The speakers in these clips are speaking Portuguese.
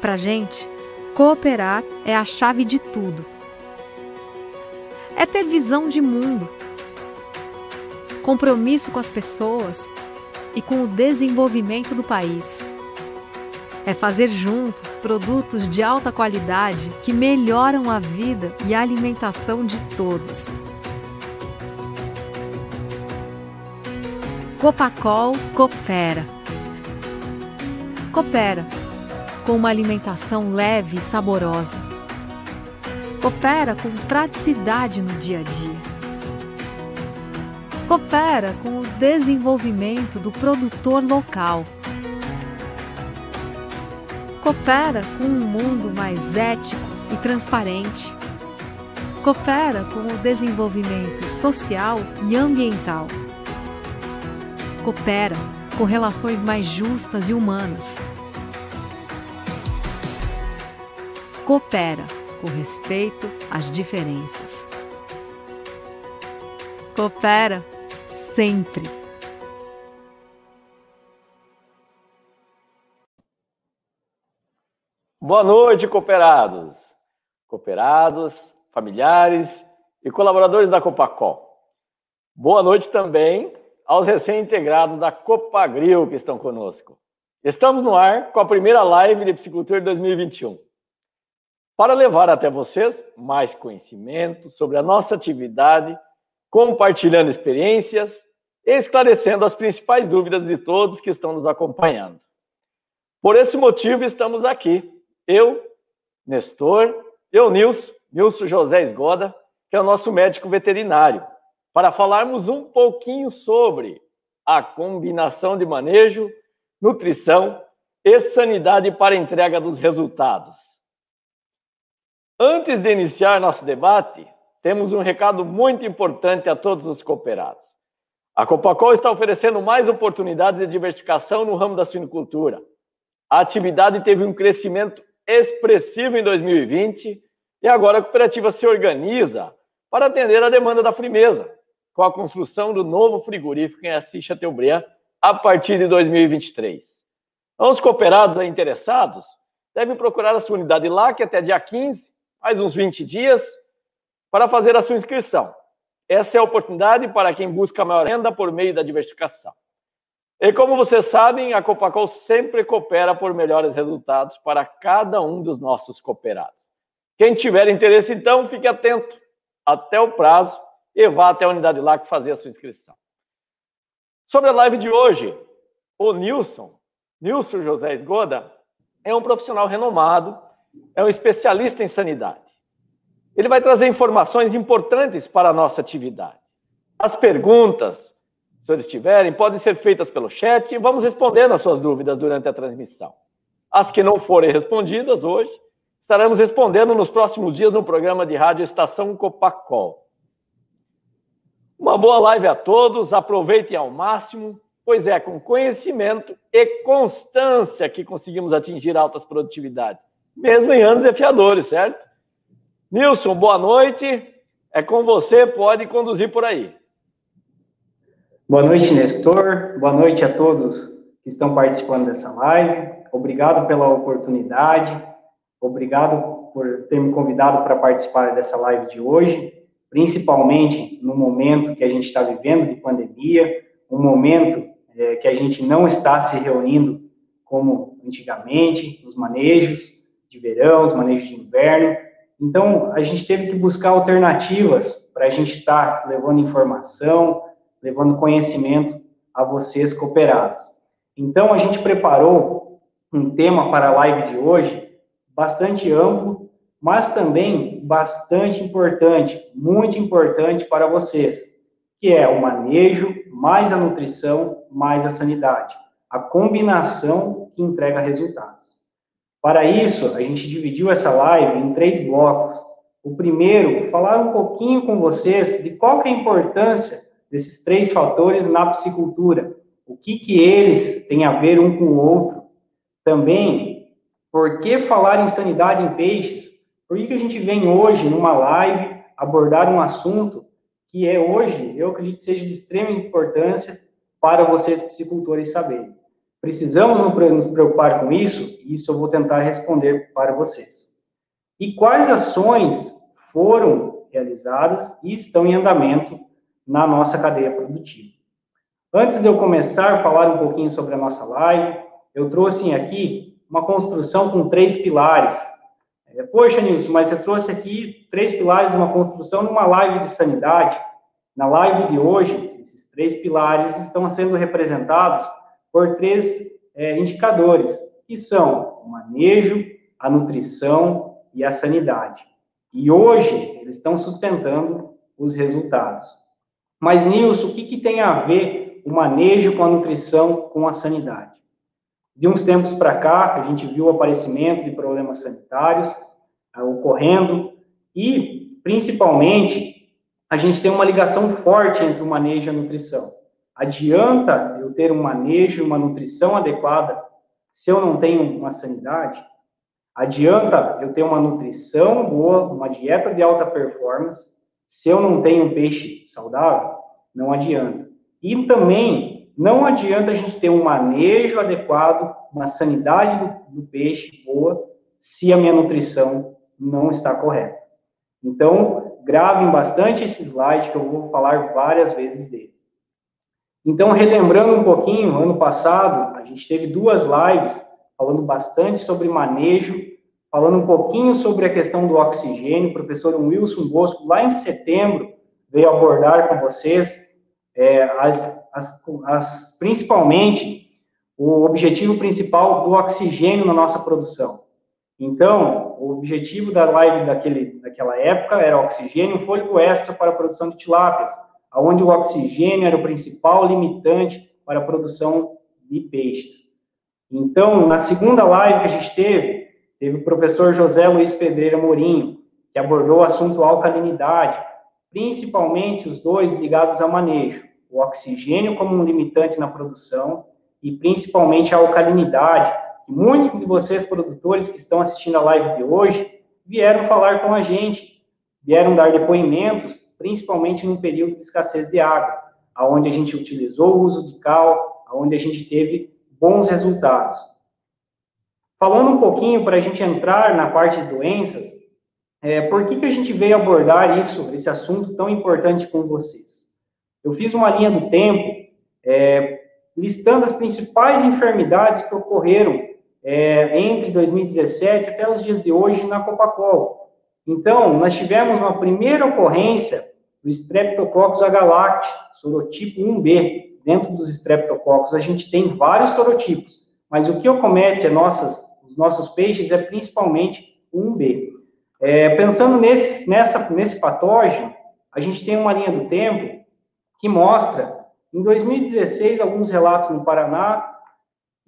Pra gente, cooperar é a chave de tudo. É ter visão de mundo, compromisso com as pessoas e com o desenvolvimento do país. É fazer juntos produtos de alta qualidade que melhoram a vida e a alimentação de todos. Copacol coopera. Coopera com uma alimentação leve e saborosa. Coopera com praticidade no dia a dia. Coopera com o desenvolvimento do produtor local. Coopera com um mundo mais ético e transparente. Coopera com o desenvolvimento social e ambiental. Coopera com relações mais justas e humanas. Coopera com respeito às diferenças. Coopera sempre. Boa noite, cooperados, familiares e colaboradores da Copacol. Boa noite também aos recém-integrados da Copagril que estão conosco. Estamos no ar com a primeira live de Piscicultura de 2021, para levar até vocês mais conhecimento sobre a nossa atividade, compartilhando experiências e esclarecendo as principais dúvidas de todos que estão nos acompanhando. Por esse motivo, estamos aqui. Eu, Nestor, Nilson José Esgoda, que é o nosso médico veterinário, para falarmos um pouquinho sobre a combinação de manejo, nutrição e sanidade para a entrega dos resultados. Antes de iniciar nosso debate, temos um recado muito importante a todos os cooperados. A Copacol está oferecendo mais oportunidades de diversificação no ramo da suinocultura. A atividade teve um crescimento expressivo em 2020 e agora a cooperativa se organiza para atender a demanda da Frimeza, com a construção do novo frigorífico em Assis Chateaubriand a partir de 2023. Então, os cooperados aí interessados devem procurar a sua unidade LAC até dia 15, mais uns 20 dias, para fazer a sua inscrição. Essa é a oportunidade para quem busca maior renda por meio da diversificação. E como vocês sabem, a Copacol sempre coopera por melhores resultados para cada um dos nossos cooperados. Quem tiver interesse, então, fique atento até o prazo e vá até a unidade LAC fazer a sua inscrição. Sobre a live de hoje, o Nilson José Esgoda, é um profissional renomado, é um especialista em sanidade. Ele vai trazer informações importantes para a nossa atividade. As perguntas, se os senhores tiverem, podem ser feitas pelo chat e vamos respondendo as suas dúvidas durante a transmissão. As que não forem respondidas hoje, estaremos respondendo nos próximos dias no programa de rádio Estação Copacol. Uma boa live a todos, aproveitem ao máximo, pois é com conhecimento e constância que conseguimos atingir altas produtividades, mesmo em anos desafiadores, certo? Nilson, boa noite, é com você, pode conduzir por aí. Boa noite, Nestor, boa noite a todos que estão participando dessa live, obrigado pela oportunidade, obrigado por ter me convidado para participar dessa live de hoje, principalmente no momento que a gente está vivendo de pandemia, um momento que a gente não está se reunindo como antigamente, nos manejos de verão, os manejos de inverno. Então, a gente teve que buscar alternativas para a gente estar levando informação, levando conhecimento a vocês cooperados. Então, a gente preparou um tema para a live de hoje bastante amplo, mas também bastante importante, muito importante para vocês, que é o manejo, mais a nutrição, mais a sanidade. A combinação que entrega resultados. Para isso, a gente dividiu essa live em 3 blocos. O primeiro, falar um pouquinho com vocês de qual que é a importância desses 3 fatores na piscicultura. O que eles têm a ver um com o outro. Também, por que falar em sanidade em peixes? Por que a gente vem hoje, numa live, abordar um assunto que hoje, eu acredito que seja de extrema importância para vocês, piscicultores, saberem. Precisamos nos preocupar com isso? Isso eu vou tentar responder para vocês. E quais ações foram realizadas e estão em andamento na nossa cadeia produtiva? Antes de eu começar a falar um pouquinho sobre a nossa live, eu trouxe aqui uma construção com 3 pilares. Poxa, Nilson, mas você trouxe aqui 3 pilares de uma construção numa live de sanidade. Na live de hoje, esses 3 pilares estão sendo representados por 3 indicadores, que são o manejo, a nutrição e a sanidade. E hoje, eles estão sustentando os resultados. Mas, Nilson, o que tem a ver o manejo com a nutrição com a sanidade? De uns tempos para cá, a gente viu o aparecimento de problemas sanitários ocorrendo e, principalmente, a gente tem uma ligação forte entre o manejo e a nutrição. Adianta eu ter um manejo e uma nutrição adequada se eu não tenho uma sanidade? Adianta eu ter uma nutrição boa, uma dieta de alta performance, se eu não tenho um peixe saudável? Não adianta. E também não adianta a gente ter um manejo adequado, uma sanidade do peixe boa, se a minha nutrição não está correta. Então, gravem bastante esse slide, que eu vou falar várias vezes dele. Então, relembrando um pouquinho, ano passado, a gente teve 2 lives falando bastante sobre manejo, falando um pouquinho sobre a questão do oxigênio. O professor Wilson Bosco, lá em setembro, veio abordar com vocês principalmente o objetivo principal do oxigênio na nossa produção. Então, o objetivo da live daquela época era oxigênio e fôlego extra para a produção de tilápias, onde o oxigênio era o principal limitante para a produção de peixes. Então, na segunda live que a gente teve o professor José Luiz Pedreira Mourinho, que abordou o assunto alcalinidade, principalmente os 2 ligados ao manejo, o oxigênio como um limitante na produção e principalmente a alcalinidade, que muitos de vocês, produtores que estão assistindo a live de hoje, vieram falar com a gente, vieram dar depoimentos, principalmente num período de escassez de água, onde a gente utilizou o uso de cal, onde a gente teve bons resultados. Falando um pouquinho para a gente entrar na parte de doenças, por que a gente veio abordar esse assunto tão importante com vocês? Eu fiz uma linha do tempo, listando as principais enfermidades que ocorreram entre 2017 até os dias de hoje na Copacol. Então, nós tivemos uma primeira ocorrência do Streptococcus agalacti, sorotipo 1B. Dentro dos Streptococcus, a gente tem vários sorotipos, mas o que acomete os nossos peixes é principalmente o 1B. Pensando nesse patógeno, a gente tem uma linha do tempo que mostra, em 2016, alguns relatos no Paraná.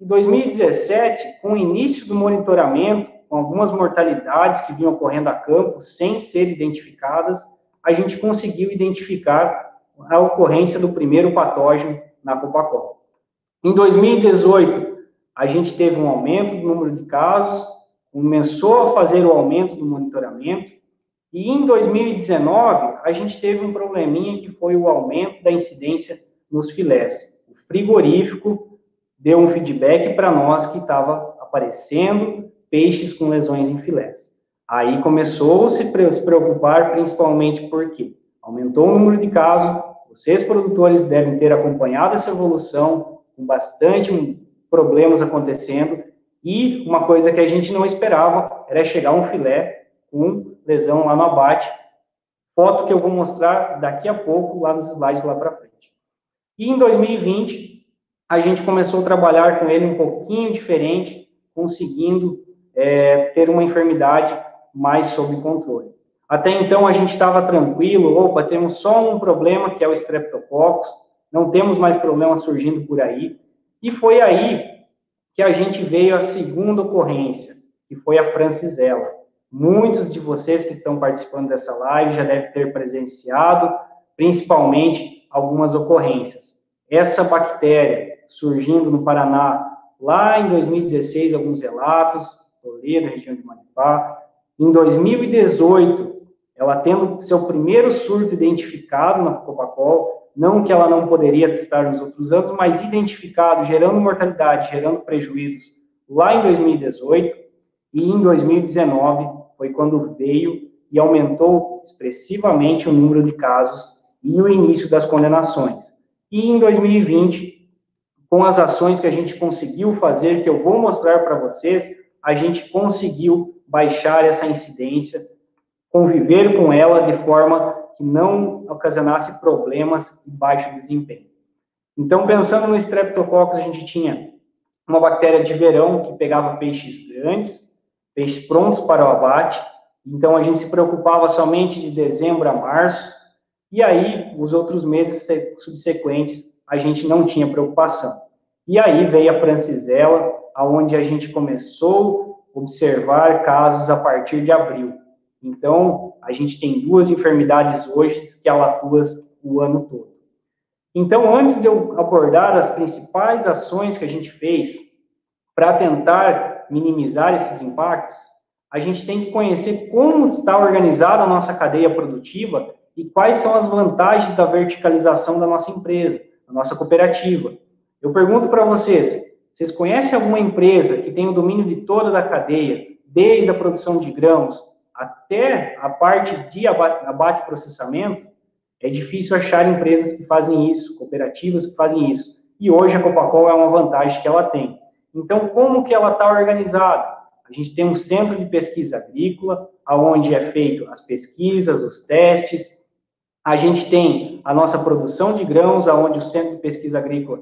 Em 2017, com o início do monitoramento, com algumas mortalidades que vinham ocorrendo a campo, sem ser identificadas, a gente conseguiu identificar a ocorrência do primeiro patógeno na Copacol. Em 2018, a gente teve um aumento do número de casos, começou a fazer o aumento do monitoramento, e em 2019, a gente teve um probleminha que foi o aumento da incidência nos filés. O frigorífico deu um feedback para nós que estava aparecendo peixes com lesões em filés. Aí começou a se preocupar, principalmente porque aumentou o número de casos, vocês produtores devem ter acompanhado essa evolução, com bastante problemas acontecendo, e uma coisa que a gente não esperava era chegar um filé com lesão lá no abate, foto que eu vou mostrar daqui a pouco, lá nos slides lá para frente. E em 2020, a gente começou a trabalhar com ele um pouquinho diferente, conseguindo ter uma enfermidade mais sob controle. Até então, a gente estava tranquilo, temos só um problema, que é o Streptococcus, não temos mais problemas surgindo por aí, e foi aí que a gente veio a segunda ocorrência, que foi a Francisella. Muitos de vocês que estão participando dessa live já devem ter presenciado, principalmente, algumas ocorrências. Essa bactéria surgindo no Paraná, lá em 2016, alguns relatos, Toledo, região de Maripá. Em 2018, ela tendo seu primeiro surto identificado na Copacol, não que ela não poderia estar nos outros anos, mas identificado, gerando mortalidade, gerando prejuízos lá em 2018, e em 2019 foi quando veio e aumentou expressivamente o número de casos e o início das condenações. E em 2020, com as ações que a gente conseguiu fazer, que eu vou mostrar para vocês, a gente conseguiu baixar essa incidência, conviver com ela de forma que não ocasionasse problemas e baixo desempenho. Então, pensando no Streptococcus, a gente tinha uma bactéria de verão que pegava peixes grandes, peixes prontos para o abate. Então, a gente se preocupava somente de dezembro a março, e aí, os outros meses subsequentes, a gente não tinha preocupação. E aí veio a Francisella, onde a gente começou a observar casos a partir de abril. Então, a gente tem 2 enfermidades hoje que ela atua o ano todo. Então, antes de eu abordar as principais ações que a gente fez para tentar minimizar esses impactos, a gente tem que conhecer como está organizada a nossa cadeia produtiva e quais são as vantagens da verticalização da nossa empresa, da nossa cooperativa. Eu pergunto para vocês conhecem alguma empresa que tem o domínio de toda a cadeia, desde a produção de grãos até a parte de abate e processamento? É difícil achar empresas que fazem isso, cooperativas que fazem isso. E hoje a Copacol é uma vantagem que ela tem. Então, como que ela está organizada? A gente tem um centro de pesquisa agrícola, onde é feito as pesquisas, os testes. A gente tem a nossa produção de grãos, onde o centro de pesquisa agrícola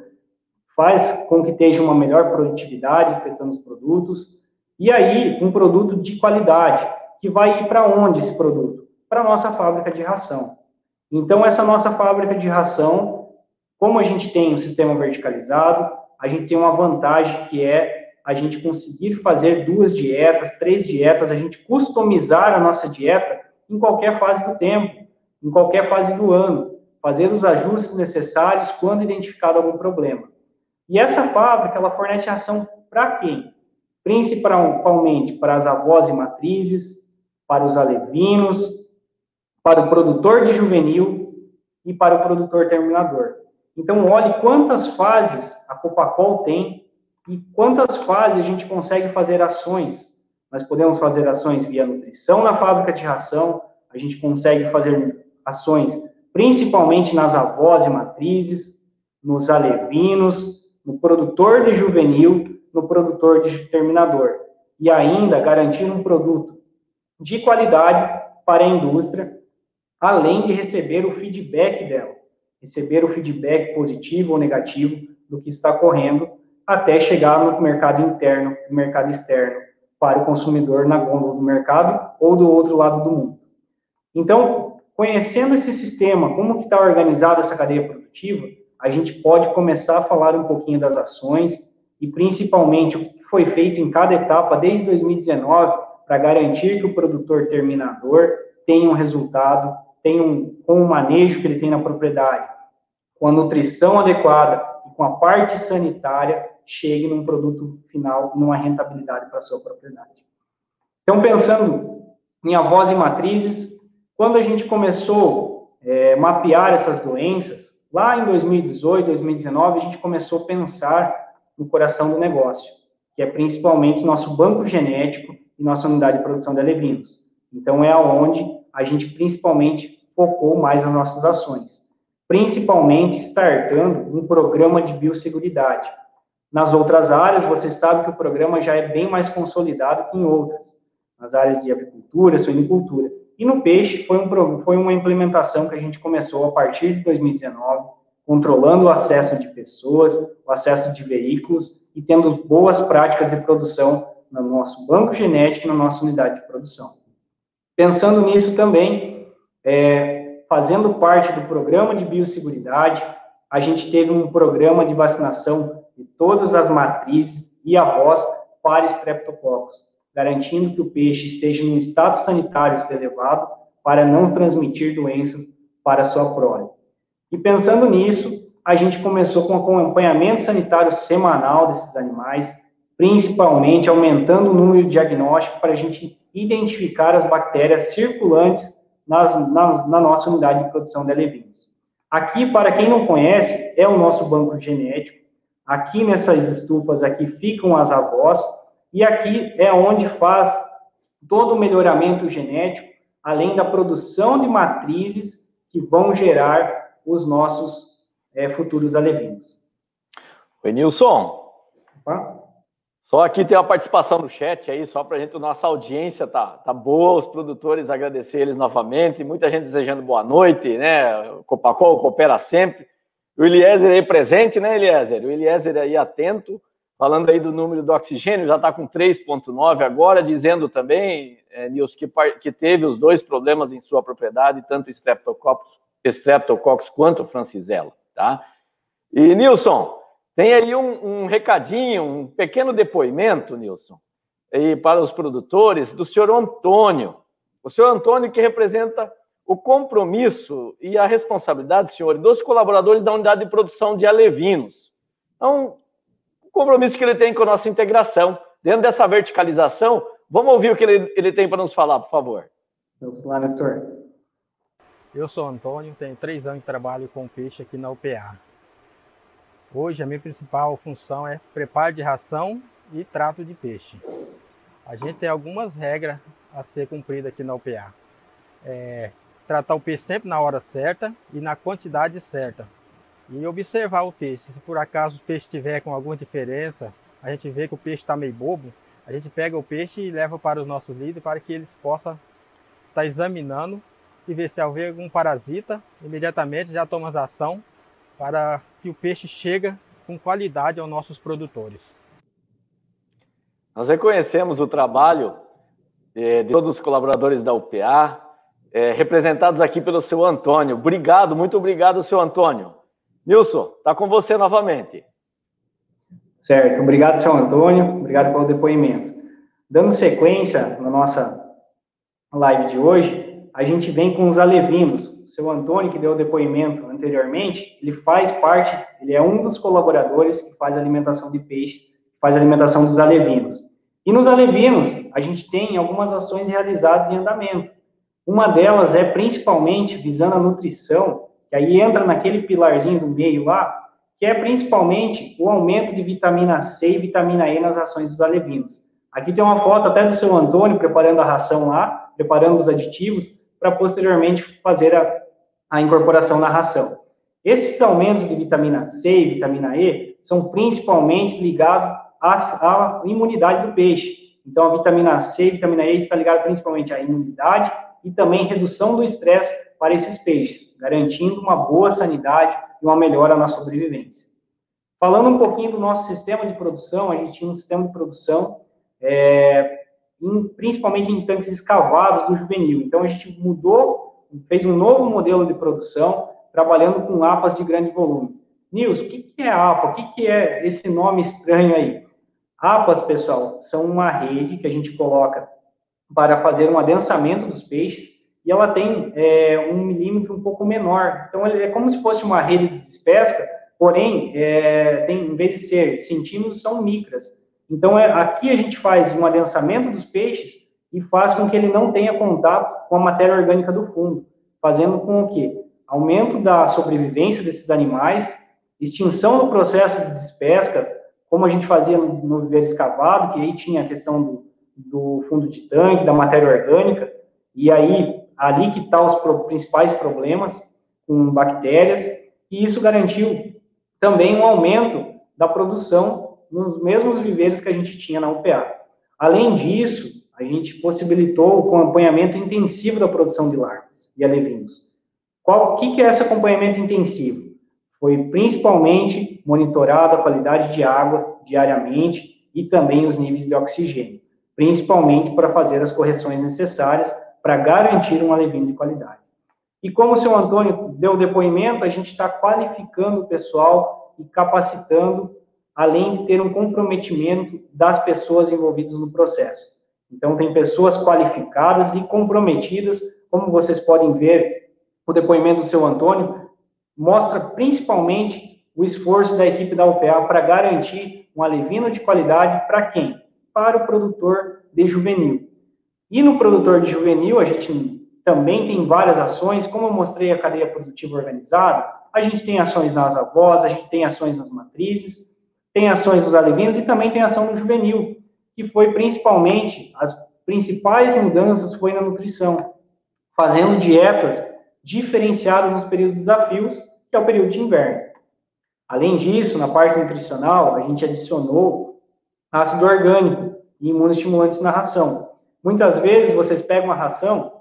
faz com que tenha uma melhor produtividade, testando os produtos. E aí, um produto de qualidade, que vai ir para onde esse produto? Para a nossa fábrica de ração. Então, essa nossa fábrica de ração, como a gente tem um sistema verticalizado, a gente tem uma vantagem que é a gente conseguir fazer 2 dietas, 3 dietas, a gente customizar a nossa dieta em qualquer fase do tempo, em qualquer fase do ano, fazer os ajustes necessários quando identificado algum problema. E essa fábrica, ela fornece ração para quem? Principalmente para as avós e matrizes, para os alevinos, para o produtor de juvenil e para o produtor terminador. Então, olhe quantas fases a Copacol tem e quantas fases a gente consegue fazer ações. Nós podemos fazer ações via nutrição na fábrica de ração, a gente consegue fazer ações principalmente nas avós e matrizes, nos alevinos, no produtor de juvenil, no produtor de terminador. E ainda garantir um produto de qualidade para a indústria, além de receber o feedback dela, receber o feedback positivo ou negativo do que está correndo, até chegar no mercado interno, no mercado externo, para o consumidor na gôndola do mercado ou do outro lado do mundo. Então, conhecendo esse sistema, como que está organizada essa cadeia produtiva, a gente pode começar a falar um pouquinho das ações e principalmente o que foi feito em cada etapa desde 2019 para garantir que o produtor terminador tenha um resultado, com o manejo que ele tem na propriedade, com a nutrição adequada e com a parte sanitária, chegue num produto final, numa rentabilidade para a sua propriedade. Então, pensando em avós e matrizes, quando a gente começou a mapear essas doenças, lá em 2018, 2019, a gente começou a pensar no coração do negócio, que é principalmente nosso banco genético e nossa unidade de produção de alevinos. Então, é onde a gente principalmente focou mais as nossas ações, principalmente startando um programa de biosseguridade. Nas outras áreas, você sabe que o programa já é bem mais consolidado que em outras, nas áreas de avicultura, suinicultura. E no peixe, foi uma implementação que a gente começou a partir de 2019, controlando o acesso de pessoas, o acesso de veículos e tendo boas práticas de produção no nosso banco genético e na nossa unidade de produção. Pensando nisso também, fazendo parte do programa de biosseguridade, a gente teve um programa de vacinação de todas as matrizes e avós para Streptococcus, garantindo que o peixe esteja em um estado sanitário elevado para não transmitir doenças para a sua prole. E pensando nisso, a gente começou com um acompanhamento sanitário semanal desses animais, principalmente aumentando o número de diagnóstico para a gente identificar as bactérias circulantes na nossa unidade de produção de alevinos. Aqui, para quem não conhece, é o nosso banco genético. Aqui nessas estufas aqui ficam as avós, e aqui é onde faz todo o melhoramento genético, além da produção de matrizes que vão gerar os nossos futuros alevinos. Oi, Nilson. Opa. Só aqui tem uma participação no chat aí, só para a gente, nossa audiência tá boa, os produtores, agradecer eles novamente, muita gente desejando boa noite, né? O Copacol coopera sempre. O Eliezer aí presente, né, Eliezer? O Eliezer aí atento, falando aí do número do oxigênio, já está com 3,9 agora, dizendo também, Nilson, que teve os 2 problemas em sua propriedade, tanto Streptococcus quanto Francisella, tá? E, Nilson, tem aí um recadinho, um pequeno depoimento, Nilson, aí para os produtores, do senhor Antônio. O senhor Antônio que representa o compromisso e a responsabilidade, senhor, dos colaboradores da unidade de produção de alevinos. Então, o compromisso que ele tem com a nossa integração, dentro dessa verticalização, vamos ouvir o que ele tem para nos falar, por favor. Vamos lá, Nestor. Eu sou o Antônio, tenho 3 anos de trabalho com peixe aqui na UPA. Hoje, a minha principal função é preparo de ração e trato de peixe. A gente tem algumas regras a ser cumpridas aqui na UPA. Tratar o peixe sempre na hora certa e na quantidade certa. E observar o peixe. Se por acaso o peixe estiver com alguma diferença, a gente vê que o peixe está meio bobo, a gente pega o peixe e leva para os nossos líderes para que eles possam estar examinando e ver se houver algum parasita, imediatamente já toma ação para que o peixe chegue com qualidade aos nossos produtores. Nós reconhecemos o trabalho de todos os colaboradores da UPA, representados aqui pelo seu Antônio. Obrigado, muito obrigado, seu Antônio. Nilson, está com você novamente. Certo, obrigado, seu Antônio, obrigado pelo depoimento. Dando sequência na nossa live de hoje, a gente vem com os alevinos. O seu Antônio, que deu o depoimento anteriormente, ele faz parte, ele é um dos colaboradores que faz a alimentação de peixe, faz a alimentação dos alevinos. E nos alevinos, a gente tem algumas ações realizadas em andamento. Uma delas é principalmente visando a nutrição, que aí entra naquele pilarzinho do meio lá, que é principalmente o aumento de vitamina C e vitamina E nas rações dos alevinos. Aqui tem uma foto até do seu Antônio preparando a ração lá, preparando os aditivos, para posteriormente fazer a incorporação na ração. Esses aumentos de vitamina C e vitamina E são principalmente ligados à imunidade do peixe. Então, a vitamina C e vitamina E está ligada principalmente à imunidade e também redução do estresse para esses peixes, garantindo uma boa sanidade e uma melhora na sobrevivência. Falando um pouquinho do nosso sistema de produção, a gente tinha um sistema de produção principalmente em tanques escavados do juvenil. Então, a gente fez um novo modelo de produção, trabalhando com APAs de grande volume. Nilson, o que é APA? O que é esse nome estranho aí? APAs, pessoal, são uma rede que a gente coloca para fazer um adensamento dos peixes, e ela tem 1 milímetro um pouco menor. Então, ele é como se fosse uma rede de despesca, porém, em vez de ser centímetros, são micras. Então, aqui a gente faz um adensamento dos peixes e faz com que ele não tenha contato com a matéria orgânica do fundo, fazendo com o quê? Aumento da sobrevivência desses animais, extinção do processo de despesca, como a gente fazia no viveiro escavado, que aí tinha a questão do fundo de tanque, da matéria orgânica, e aí, ali que estão os principais problemas com bactérias, e isso garantiu também um aumento da produção nos mesmos viveiros que a gente tinha na UPA. Além disso, a gente possibilitou o acompanhamento intensivo da produção de larvas e alevinos. O que é esse acompanhamento intensivo? Foi principalmente monitorado a qualidade de água diariamente e também os níveis de oxigênio, principalmente para fazer as correções necessárias para garantir um alevino de qualidade. E como o seu Antônio deu o depoimento, a gente está qualificando o pessoal e capacitando, além de ter um comprometimento das pessoas envolvidas no processo. Então, tem pessoas qualificadas e comprometidas, como vocês podem ver, o depoimento do seu Antônio mostra principalmente o esforço da equipe da UPA para garantir um alevino de qualidade para quem? Para o produtor de juvenil. E no produtor de juvenil, a gente também tem várias ações, como eu mostrei a cadeia produtiva organizada, A gente tem ações nas avós, a gente tem ações nas matrizes, tem ações nos alevinos e também tem ação no juvenil, que foi principalmente, as principais mudanças foi na nutrição, fazendo dietas diferenciadas nos períodos de desafios, que é o período de inverno. Além disso, na parte nutricional, a gente adicionou ácido orgânico e imunoestimulantes na ração. Muitas vezes vocês pegam a ração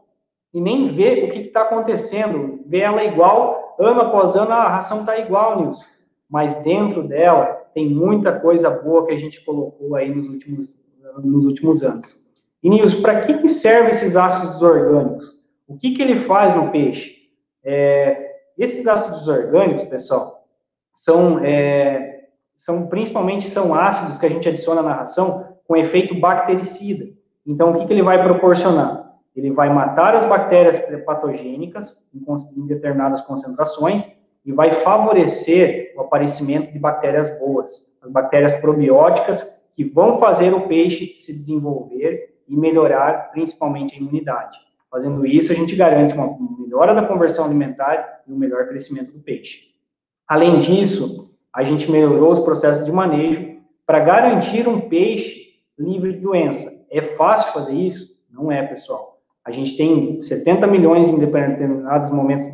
e nem vê o que está acontecendo, vê ela igual, ano após ano, a ração está igual, Nilson. Mas dentro dela tem muita coisa boa que a gente colocou aí nos últimos anos. E, Nilson, para que servem esses ácidos orgânicos? O que ele faz no peixe? Esses ácidos orgânicos, pessoal, principalmente são ácidos que a gente adiciona na ração com efeito bactericida. Então, o que ele vai proporcionar? Ele vai matar as bactérias patogênicas em determinadas concentrações e vai favorecer o aparecimento de bactérias boas, as bactérias probióticas que vão fazer o peixe se desenvolver e melhorar principalmente a imunidade. Fazendo isso, a gente garante uma melhora da conversão alimentar e um melhor crescimento do peixe. Além disso, a gente melhorou os processos de manejo para garantir um peixe livre de doença. É fácil fazer isso? Não é, pessoal. A gente tem 70 milhões em determinados momentos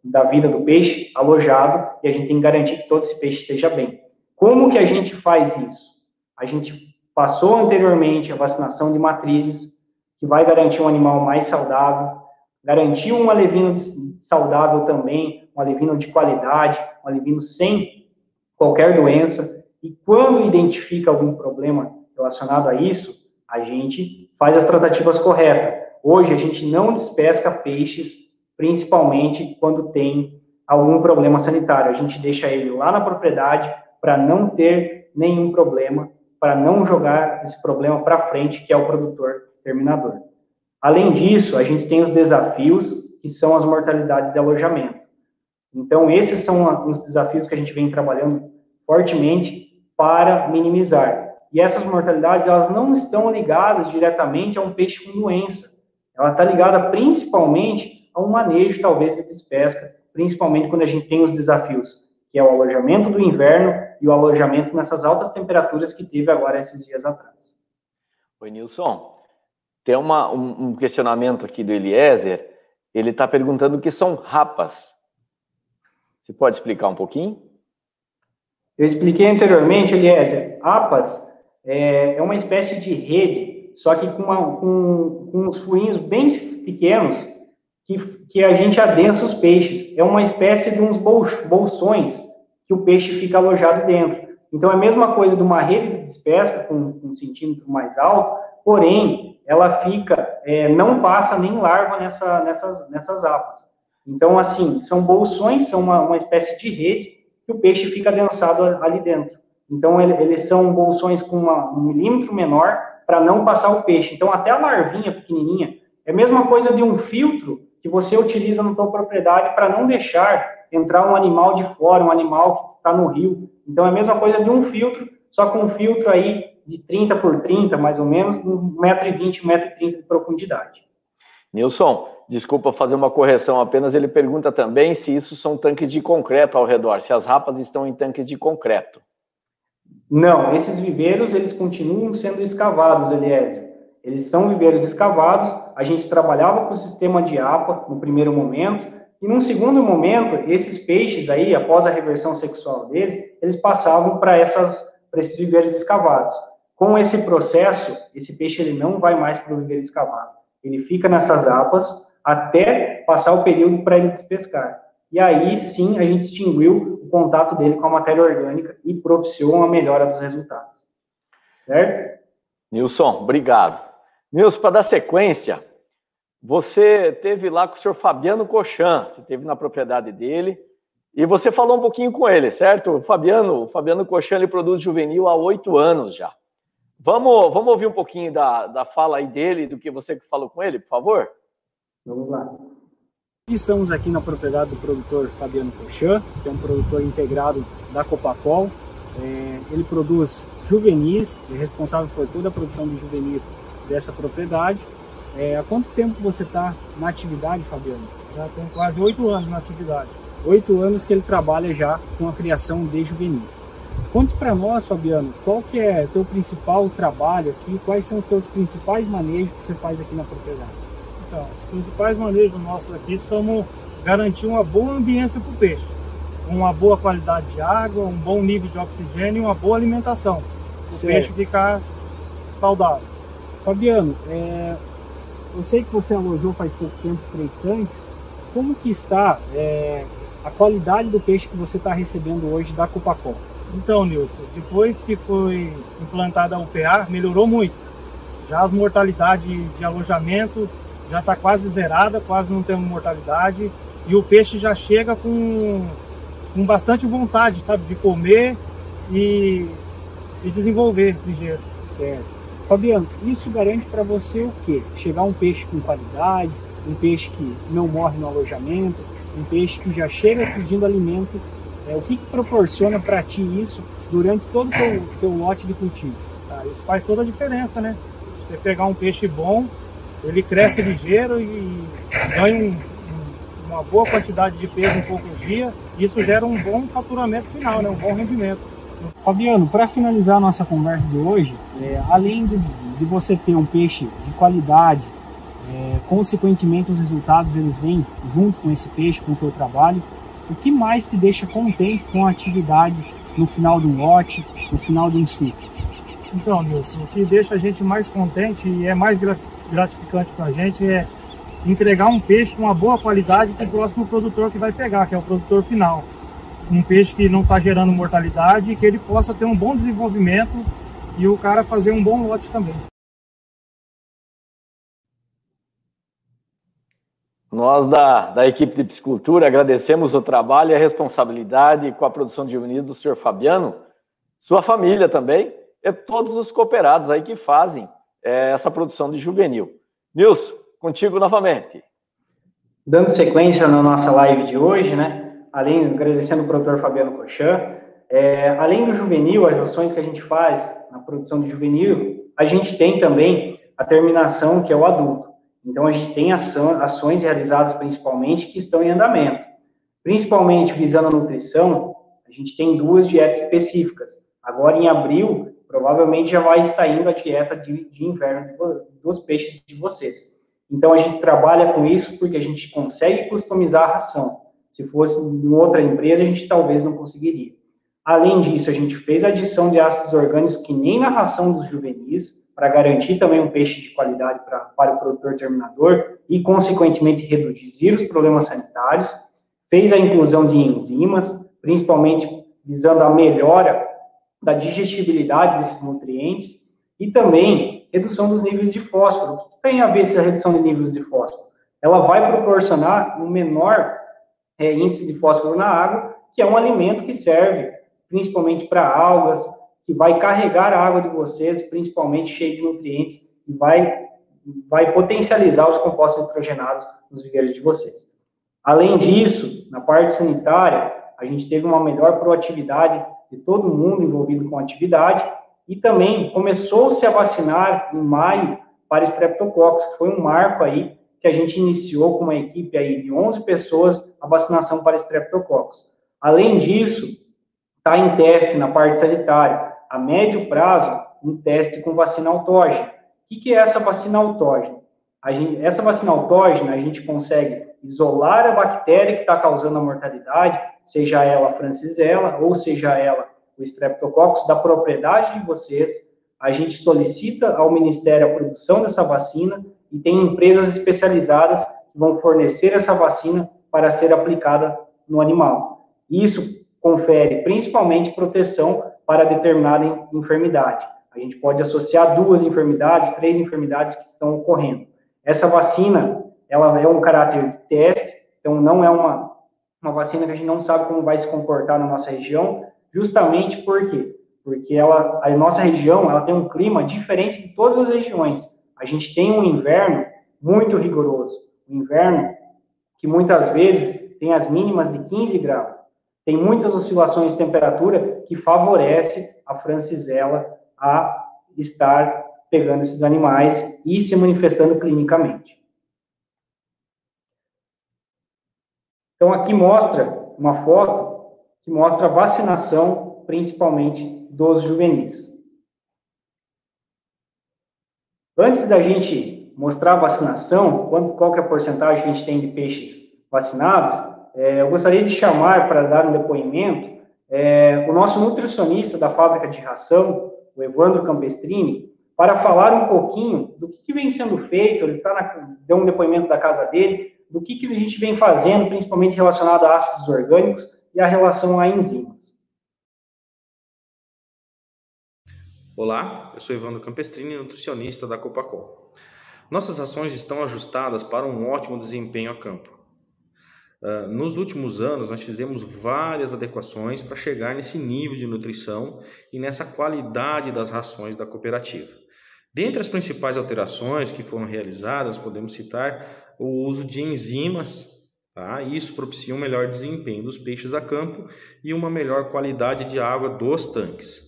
da vida do peixe alojado e a gente tem que garantir que todo esse peixe esteja bem. Como que a gente faz isso? A gente passou anteriormente a vacinação de matrizes, que vai garantir um animal mais saudável, garantir um alevino saudável também, um alevino de qualidade, um alevino sem qualquer doença, e quando identifica algum problema relacionado a isso, a gente faz as tratativas corretas. Hoje, a gente não despesca peixes, principalmente quando tem algum problema sanitário. A gente deixa ele lá na propriedade para não ter nenhum problema, para não jogar esse problema para frente, que é o produtor terminador. Além disso, a gente tem os desafios, que são as mortalidades de alojamento. Então, esses são os desafios que a gente vem trabalhando fortemente para minimizar. E essas mortalidades, elas não estão ligadas diretamente a um peixe com doença. Ela está ligada principalmente a um manejo, talvez, de despesca, principalmente quando a gente tem os desafios, que é o alojamento do inverno e o alojamento nessas altas temperaturas que teve agora esses dias atrás. Oi, Nilson. Tem um questionamento aqui do Eliezer. Ele está perguntando o que são rapas. Você pode explicar um pouquinho? Eu expliquei anteriormente, Eliezer. Rapas é uma espécie de rede, só que com uns furinhos bem pequenos que a gente adensa os peixes. É uma espécie de uns bolsões que o peixe fica alojado dentro. Então, é a mesma coisa de uma rede de despesca com um centímetro mais alto, porém, ela fica, não passa nem larva nessas apas. Então, assim, são bolsões, são uma espécie de rede que o peixe fica adensado ali dentro. Então, eles são bolsões com um milímetro menor para não passar o peixe. Então, até a larvinha pequenininha é a mesma coisa de um filtro que você utiliza na sua propriedade para não deixar entrar um animal de fora, um animal que está no rio. Então, é a mesma coisa de um filtro, só com um filtro aí de 30 por 30, mais ou menos, 1,20 m, 1,30 m de profundidade. Nilson, desculpa fazer uma correção apenas, ele pergunta também se isso são tanques de concreto ao redor, se as rapas estão em tanques de concreto. Não, esses viveiros, eles continuam sendo escavados, Eliezer. Eles são viveiros escavados, a gente trabalhava com o sistema de APA no primeiro momento, e num segundo momento, esses peixes aí, após a reversão sexual deles, eles passavam para esses viveiros escavados. Com esse processo, esse peixe ele não vai mais para o viveiro escavado. Ele fica nessas apas até passar o período para ele despescar. E aí, sim, a gente extinguiu o contato dele com a matéria orgânica e propiciou uma melhora dos resultados. Certo? Nilson, obrigado. Nilson, para dar sequência, você teve lá com o senhor Fabiano Cochan, você esteve na propriedade dele, e você falou um pouquinho com ele, certo? O Fabiano Cochan, ele produz juvenil há 8 anos já. Vamos ouvir um pouquinho da fala aí dele, do que você falou com ele, por favor? Vamos lá. Estamos aqui na propriedade do produtor Fabiano Cochan, que é um produtor integrado da Copacol. Ele produz juvenis, é responsável por toda a produção de juvenis dessa propriedade. Há quanto tempo você está na atividade, Fabiano? Já tem quase 8 anos na atividade. 8 anos que ele trabalha já com a criação de juvenis. Conte para nós, Fabiano, qual que é o teu principal trabalho aqui, quais são os teus principais manejos que você faz aqui na propriedade? Então, os principais manejos nossos aqui são garantir uma boa ambiência para o peixe, uma boa qualidade de água, um bom nível de oxigênio e uma boa alimentação, para o peixe ficar saudável. Fabiano, eu sei que você alojou faz pouco tempo 3 tanques, como que está a qualidade do peixe que você está recebendo hoje da Copacol? Então, Nilson, depois que foi implantada a UPA, melhorou muito. Já as mortalidades de alojamento já está quase zerada, quase não temos mortalidade, e o peixe já chega com bastante vontade, sabe, de comer e desenvolver ligeiro. Certo. Fabiano, isso garante para você o quê? Chegar um peixe com qualidade, um peixe que não morre no alojamento, um peixe que já chega pedindo alimento. O que proporciona para ti isso durante todo o teu lote de cultivo? Isso faz toda a diferença, né? Você pegar um peixe bom, ele cresce ligeiro e ganha uma boa quantidade de peso em poucos dias. Isso gera um bom faturamento final, né? Um bom rendimento. Fabiano, para finalizar a nossa conversa de hoje, além de você ter um peixe de qualidade, consequentemente os resultados eles vêm junto com esse peixe, com o teu trabalho, o que mais te deixa contente com a atividade no final de um lote, no final de um ciclo? Então, Nilson, o que deixa a gente mais contente e é mais gratificante para a gente é entregar um peixe com uma boa qualidade para o próximo produtor que vai pegar, que é o produtor final. Um peixe que não está gerando mortalidade e que ele possa ter um bom desenvolvimento e o cara fazer um bom lote também. Nós da equipe de piscicultura agradecemos o trabalho e a responsabilidade com a produção de juvenis do senhor Fabiano, sua família também, e todos os cooperados aí que fazem essa produção de juvenil. Nilson, contigo novamente. Dando sequência na nossa live de hoje, né? Agradecendo o produtor Fabiano Cochan, além do juvenil, as ações que a gente faz na produção de juvenil, a gente tem também a terminação, que é o adulto. Então, a gente tem ações realizadas principalmente que estão em andamento. Principalmente visando a nutrição, a gente tem 2 dietas específicas. Agora, em abril, provavelmente já vai estar indo a dieta de inverno dos peixes de vocês. Então, a gente trabalha com isso porque a gente consegue customizar a ração. Se fosse em outra empresa, a gente talvez não conseguiria. Além disso, a gente fez a adição de ácidos orgânicos que nem na ração dos juvenis, para garantir também um peixe de qualidade para o produtor terminador e, consequentemente, reduzir os problemas sanitários. Fez a inclusão de enzimas, principalmente visando a melhora da digestibilidade desses nutrientes e também redução dos níveis de fósforo. O que tem a ver essa redução de níveis de fósforo? Ela vai proporcionar um menor índice de fósforo na água, que é um alimento que serve principalmente para algas, que vai carregar a água de vocês, principalmente cheia de nutrientes, e vai potencializar os compostos nitrogenados nos viveiros de vocês. Além disso, na parte sanitária, a gente teve uma melhor proatividade de todo mundo envolvido com a atividade, e também começou-se a vacinar em maio para Streptococcus, que foi um marco aí, que a gente iniciou com uma equipe aí de 11 pessoas a vacinação para Streptococcus. Além disso, está em teste na parte sanitária, a médio prazo, um teste com vacina autógena. O que é essa vacina autógena? Essa vacina autógena, a gente consegue isolar a bactéria que está causando a mortalidade, seja ela a Francisella ou seja ela o Streptococcus, da propriedade de vocês. A gente solicita ao Ministério a produção dessa vacina e tem empresas especializadas que vão fornecer essa vacina para ser aplicada no animal. Isso confere principalmente proteção para determinada enfermidade. A gente pode associar 2 enfermidades, 3 enfermidades que estão ocorrendo. Essa vacina, ela é um caráter de teste, então não é uma vacina que a gente não sabe como vai se comportar na nossa região, justamente por quê? Porque a nossa região ela tem um clima diferente de todas as regiões. A gente tem um inverno muito rigoroso, um inverno que muitas vezes tem as mínimas de 15 graus. Tem muitas oscilações de temperatura que favorece a Francisella a estar pegando esses animais e se manifestando clinicamente. Então, aqui mostra uma foto que mostra a vacinação, principalmente dos juvenis. Antes da gente mostrar a vacinação, qual que é a porcentagem que a gente tem de peixes vacinados, eu gostaria de chamar para dar um depoimento o nosso nutricionista da fábrica de ração, o Evandro Campestrini, para falar um pouquinho do que vem sendo feito. Ele deu um depoimento da casa dele, do que a gente vem fazendo, principalmente relacionado a ácidos orgânicos e a relação a enzimas. Olá, eu sou Evandro Campestrini, nutricionista da Copacol. Nossas ações estão ajustadas para um ótimo desempenho a campo. Nos últimos anos, nós fizemos várias adequações para chegar nesse nível de nutrição e nessa qualidade das rações da cooperativa. Dentre as principais alterações que foram realizadas, podemos citar o uso de enzimas, tá? Isso propicia um melhor desempenho dos peixes a campo e uma melhor qualidade de água dos tanques.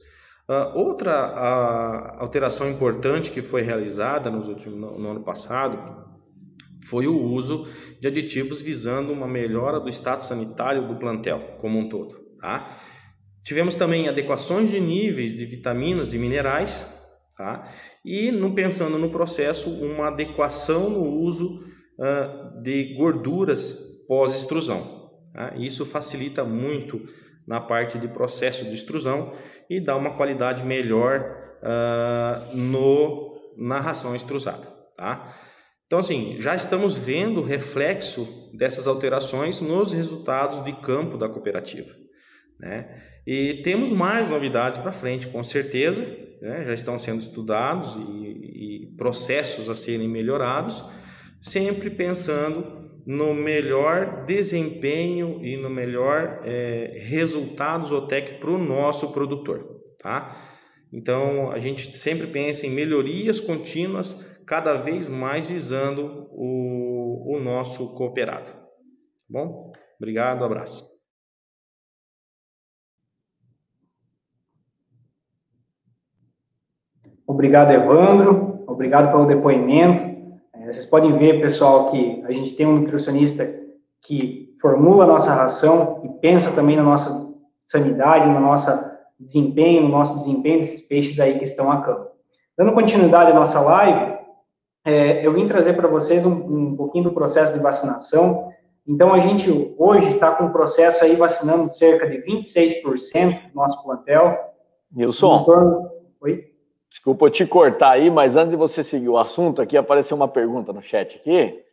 Outra alteração importante que foi realizada no ano passado foi o uso de aditivos visando uma melhora do status sanitário do plantel como um todo. Tá? Tivemos também adequações de níveis de vitaminas e minerais, tá? E pensando no processo, uma adequação no uso de gorduras pós-extrusão. Tá? Isso facilita muito na parte de processo de extrusão e dá uma qualidade melhor na ração extrusada. Tá? Então, assim, já estamos vendo o reflexo dessas alterações nos resultados de campo da cooperativa, né? E temos mais novidades para frente, com certeza, né? Já estão sendo estudados e processos a serem melhorados, sempre pensando no melhor desempenho e no melhor resultado zootécnico para o nosso produtor, tá? Então, a gente sempre pensa em melhorias contínuas, cada vez mais visando o nosso cooperado. Tá bom? Obrigado, abraço. Obrigado, Evandro. Obrigado pelo depoimento. Vocês podem ver, pessoal, que a gente tem um nutricionista que formula a nossa ração e pensa também na nossa sanidade, no nosso desempenho desses peixes aí que estão a campo. Dando continuidade à nossa live, eu vim trazer para vocês um pouquinho do processo de vacinação. Então, a gente hoje está com um processo aí vacinando cerca de 26% do nosso plantel. Nilson, Oi? Desculpa eu te cortar aí, mas antes de você seguir o assunto, aqui apareceu uma pergunta no chat aqui,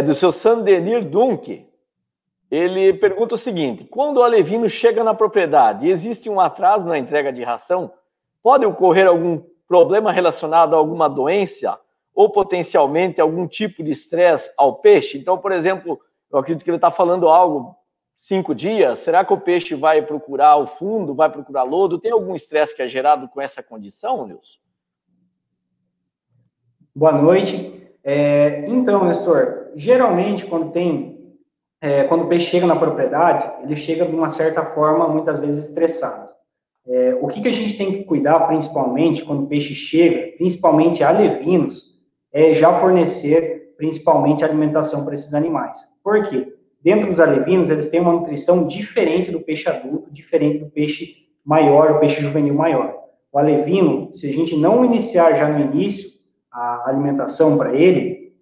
do seu Sandenir Dunk. Ele pergunta o seguinte: quando o alevino chega na propriedade e existe um atraso na entrega de ração, pode ocorrer algum problema relacionado a alguma doença ou potencialmente algum tipo de estresse ao peixe? Então, por exemplo, eu acredito que ele está falando algo 5 dias, será que o peixe vai procurar o fundo, vai procurar lodo? Tem algum estresse que é gerado com essa condição, Nilson? Boa noite. Então, Nestor, geralmente quando o peixe chega na propriedade, ele chega de uma certa forma, muitas vezes estressado. O que a gente tem que cuidar, principalmente, quando o peixe chega, principalmente alevinos, é já fornecer, principalmente, alimentação para esses animais. Por quê? Dentro dos alevinos, eles têm uma nutrição diferente do peixe adulto, diferente do peixe maior, o peixe juvenil maior. O alevino, se a gente não iniciar já no início a alimentação para ele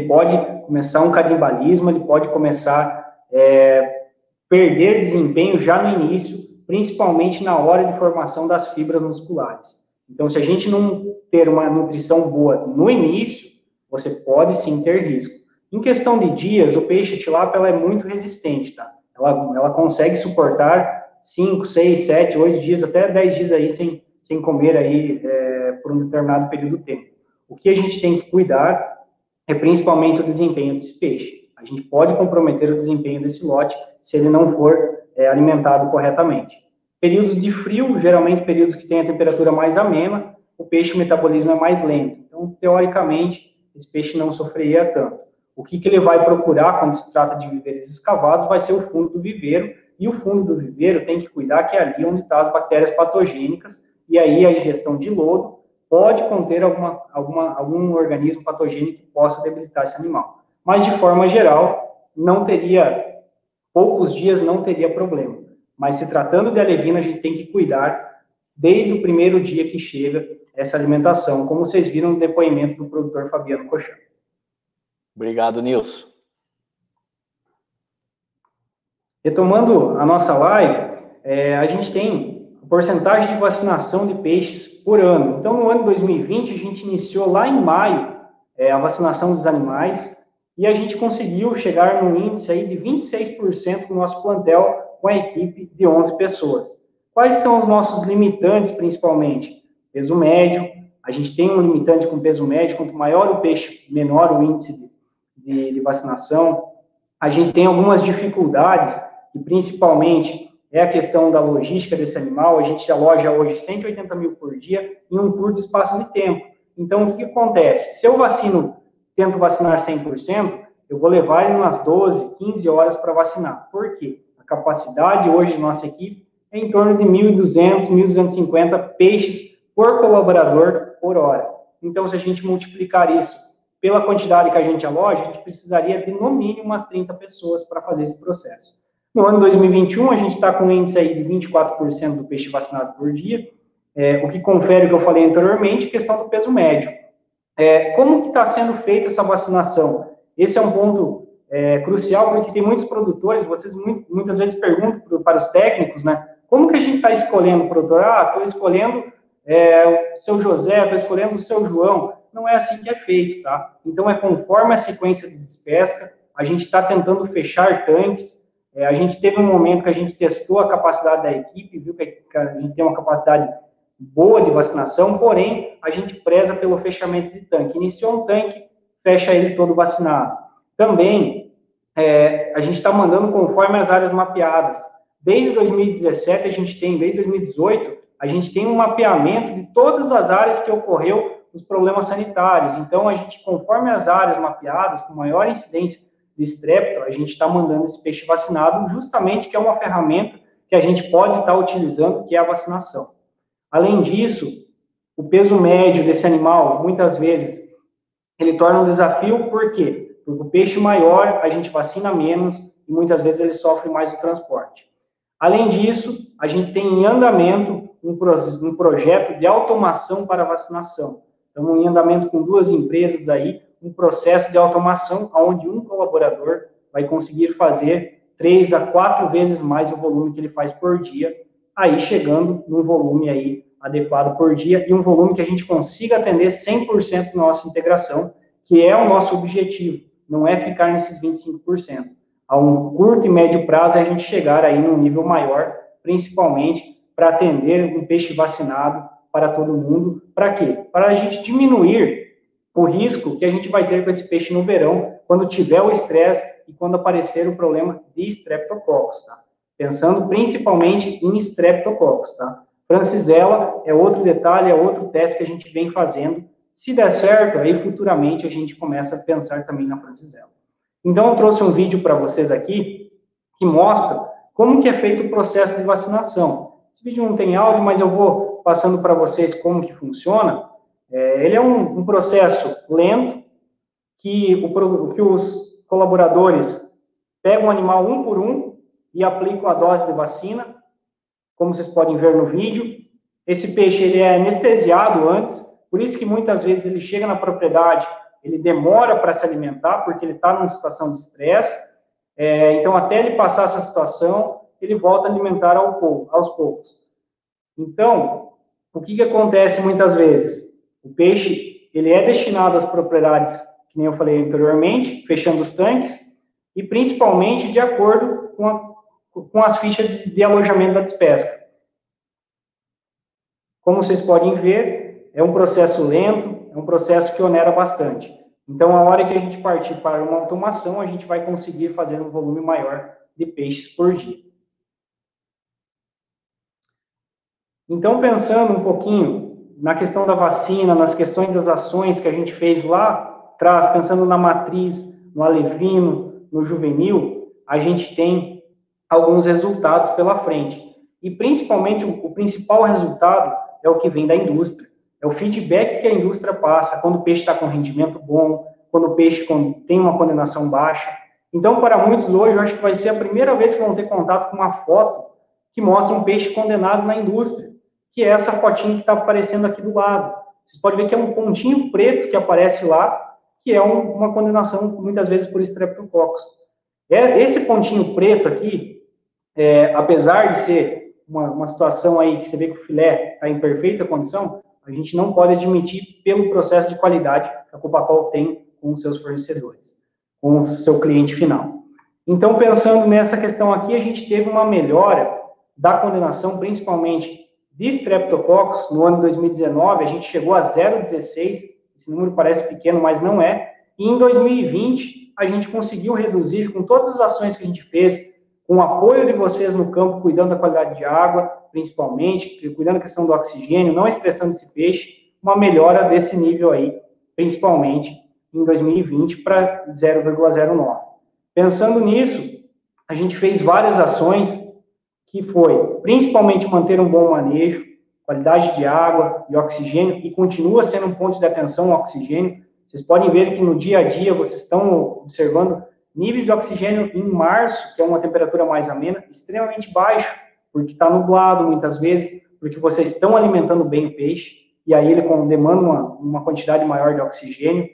pode começar um canibalismo, ele pode começar a perder desempenho já no início, principalmente na hora de formação das fibras musculares. Então, se a gente não ter uma nutrição boa no início, você pode sim ter risco. Em questão de dias, o peixe tilápia ela é muito resistente, tá? Ela consegue suportar 5, 6, 7, 8 dias, até 10 dias aí sem comer aí por um determinado período de tempo. O que a gente tem que cuidar é principalmente o desempenho desse peixe. A gente pode comprometer o desempenho desse lote se ele não for alimentado corretamente. Períodos de frio, geralmente períodos que tem a temperatura mais amena, o peixe, o metabolismo é mais lento. Então, teoricamente, esse peixe não sofreria tanto. O que ele vai procurar quando se trata de viveiros escavados vai ser o fundo do viveiro, e o fundo do viveiro tem que cuidar que é ali onde estão as bactérias patogênicas, e aí a ingestão de lodo pode conter algum organismo patogênico que possa debilitar esse animal. Mas, de forma geral, não teria poucos dias não teria problema. Mas se tratando de alevina, a gente tem que cuidar desde o primeiro dia que chega essa alimentação, como vocês viram no depoimento do produtor Fabiano Cochão. Obrigado, Nilson. Retomando a nossa live, a gente tem a porcentagem de vacinação de peixes por ano. Então, no ano de 2020, a gente iniciou lá em maio a vacinação dos animais e a gente conseguiu chegar num índice aí de 26% do nosso plantel com a equipe de 11 pessoas. Quais são os nossos limitantes, principalmente? Peso médio, a gente tem um limitante com peso médio, quanto maior o peixe, menor o índice de vacinação. A gente tem algumas dificuldades, e principalmente é a questão da logística desse animal. A gente aloja hoje 180 mil por dia em um curto espaço de tempo. Então, o que acontece? Se eu tento vacinar 100%, eu vou levar ele umas 12, 15 horas para vacinar. Por quê? A capacidade hoje da nossa equipe é em torno de 1.200, 1.250 peixes por colaborador por hora. Então, se a gente multiplicar isso pela quantidade que a gente aloja, a gente precisaria de, no mínimo, umas 30 pessoas para fazer esse processo. No ano 2021, a gente está com um índice aí de 24% do peixe vacinado por dia, o que confere o que eu falei anteriormente, questão do peso médio. Como que está sendo feita essa vacinação? Esse é um ponto crucial, porque tem muitos produtores, vocês muitas vezes perguntam para os técnicos, né? Como que a gente está escolhendo o produtor? Estou escolhendo o seu José, estou escolhendo o seu João. Não é assim que é feito, tá? Então, conforme a sequência de despesca, a gente está tentando fechar tanques. A gente teve um momento que a gente testou a capacidade da equipe, viu que a gente tem uma capacidade boa de vacinação, porém, a gente preza pelo fechamento de tanque. Iniciou um tanque, fecha ele todo vacinado. Também, a gente está mandando conforme as áreas mapeadas. Desde 2017, desde 2018, a gente tem um mapeamento de todas as áreas que ocorreu os problemas sanitários. Então, a gente, conforme as áreas mapeadas, com maior incidência de estrépito, a gente está mandando esse peixe vacinado, justamente que é uma ferramenta que a gente pode estar utilizando, que é a vacinação. Além disso, o peso médio desse animal, muitas vezes, ele torna um desafio, por quê? Porque o peixe maior, a gente vacina menos, e muitas vezes ele sofre mais o transporte. Além disso, a gente tem em andamento um projeto de automação para vacinação. Estamos em andamento com 2 empresas aí, um processo de automação onde um colaborador vai conseguir fazer 3 a 4 vezes mais o volume que ele faz por dia, aí chegando num volume aí adequado por dia e um volume que a gente consiga atender 100% da nossa integração, que é o nosso objetivo, não é ficar nesses 25%. A um curto e médio prazo, a gente chegar aí num nível maior, principalmente para atender um peixe vacinado para todo mundo. Para quê? Para a gente diminuir o risco que a gente vai ter com esse peixe no verão, quando tiver o estresse e quando aparecer o problema de Streptococcus, tá? Pensando principalmente em Streptococcus, tá? Francisella é outro detalhe, é outro teste que a gente vem fazendo. Se der certo, aí futuramente a gente começa a pensar também na Francisella. Então, eu trouxe um vídeo para vocês aqui que mostra como que é feito o processo de vacinação. Esse vídeo não tem áudio, mas eu vou passando para vocês como que funciona. Ele é um processo lento, que os colaboradores pegam o animal um por um e aplicam a dose de vacina, como vocês podem ver no vídeo. Esse peixe ele é anestesiado antes, por isso que muitas vezes ele chega na propriedade, ele demora para se alimentar, porque ele está numa situação de estresse, então até ele passar essa situação, ele volta a alimentar aos poucos. Então, o que acontece muitas vezes? O peixe, ele é destinado às propriedades, que nem eu falei anteriormente, fechando os tanques, e principalmente de acordo com as fichas de alojamento da despesca. Como vocês podem ver, é um processo lento, é um processo que onera bastante. Então, a hora que a gente partir para uma automação, a gente vai conseguir fazer um volume maior de peixes por dia. Então, pensando um pouquinho na questão da vacina, nas questões das ações que a gente fez lá atrás, pensando na matriz, no alevino, no juvenil, a gente tem alguns resultados pela frente. E, principalmente, o principal resultado é o que vem da indústria. É o feedback que a indústria passa quando o peixe está com rendimento bom, quando o peixe tem uma condenação baixa. Então, para muitos hoje, eu acho que vai ser a primeira vez que vão ter contato com uma foto que mostra um peixe condenado na indústria, que é essa fotinha que está aparecendo aqui do lado. Vocês podem ver que é um pontinho preto que aparece lá, que é uma condenação, muitas vezes, por Streptococcus. Esse pontinho preto aqui, apesar de ser uma situação aí que você vê que o filé está em perfeita condição, a gente não pode admitir pelo processo de qualidade que a Copacol tem com os seus fornecedores, com o seu cliente final. Então, pensando nessa questão aqui, a gente teve uma melhora da condenação, principalmente de Streptococcus. No ano de 2019, a gente chegou a 0,16, esse número parece pequeno, mas não é. E em 2020, a gente conseguiu reduzir, com todas as ações que a gente fez, com o apoio de vocês no campo, cuidando da qualidade de água, principalmente, cuidando da questão do oxigênio, não estressando esse peixe, uma melhora desse nível aí, principalmente em 2020, para 0,09. Pensando nisso, a gente fez várias ações, que foi, principalmente, manter um bom manejo, qualidade de água e oxigênio, e continua sendo um ponto de atenção o oxigênio. Vocês podem ver que no dia a dia vocês estão observando níveis de oxigênio em março, que é uma temperatura mais amena, extremamente baixo, porque está nublado muitas vezes, porque vocês estão alimentando bem o peixe, e aí ele demanda uma quantidade maior de oxigênio.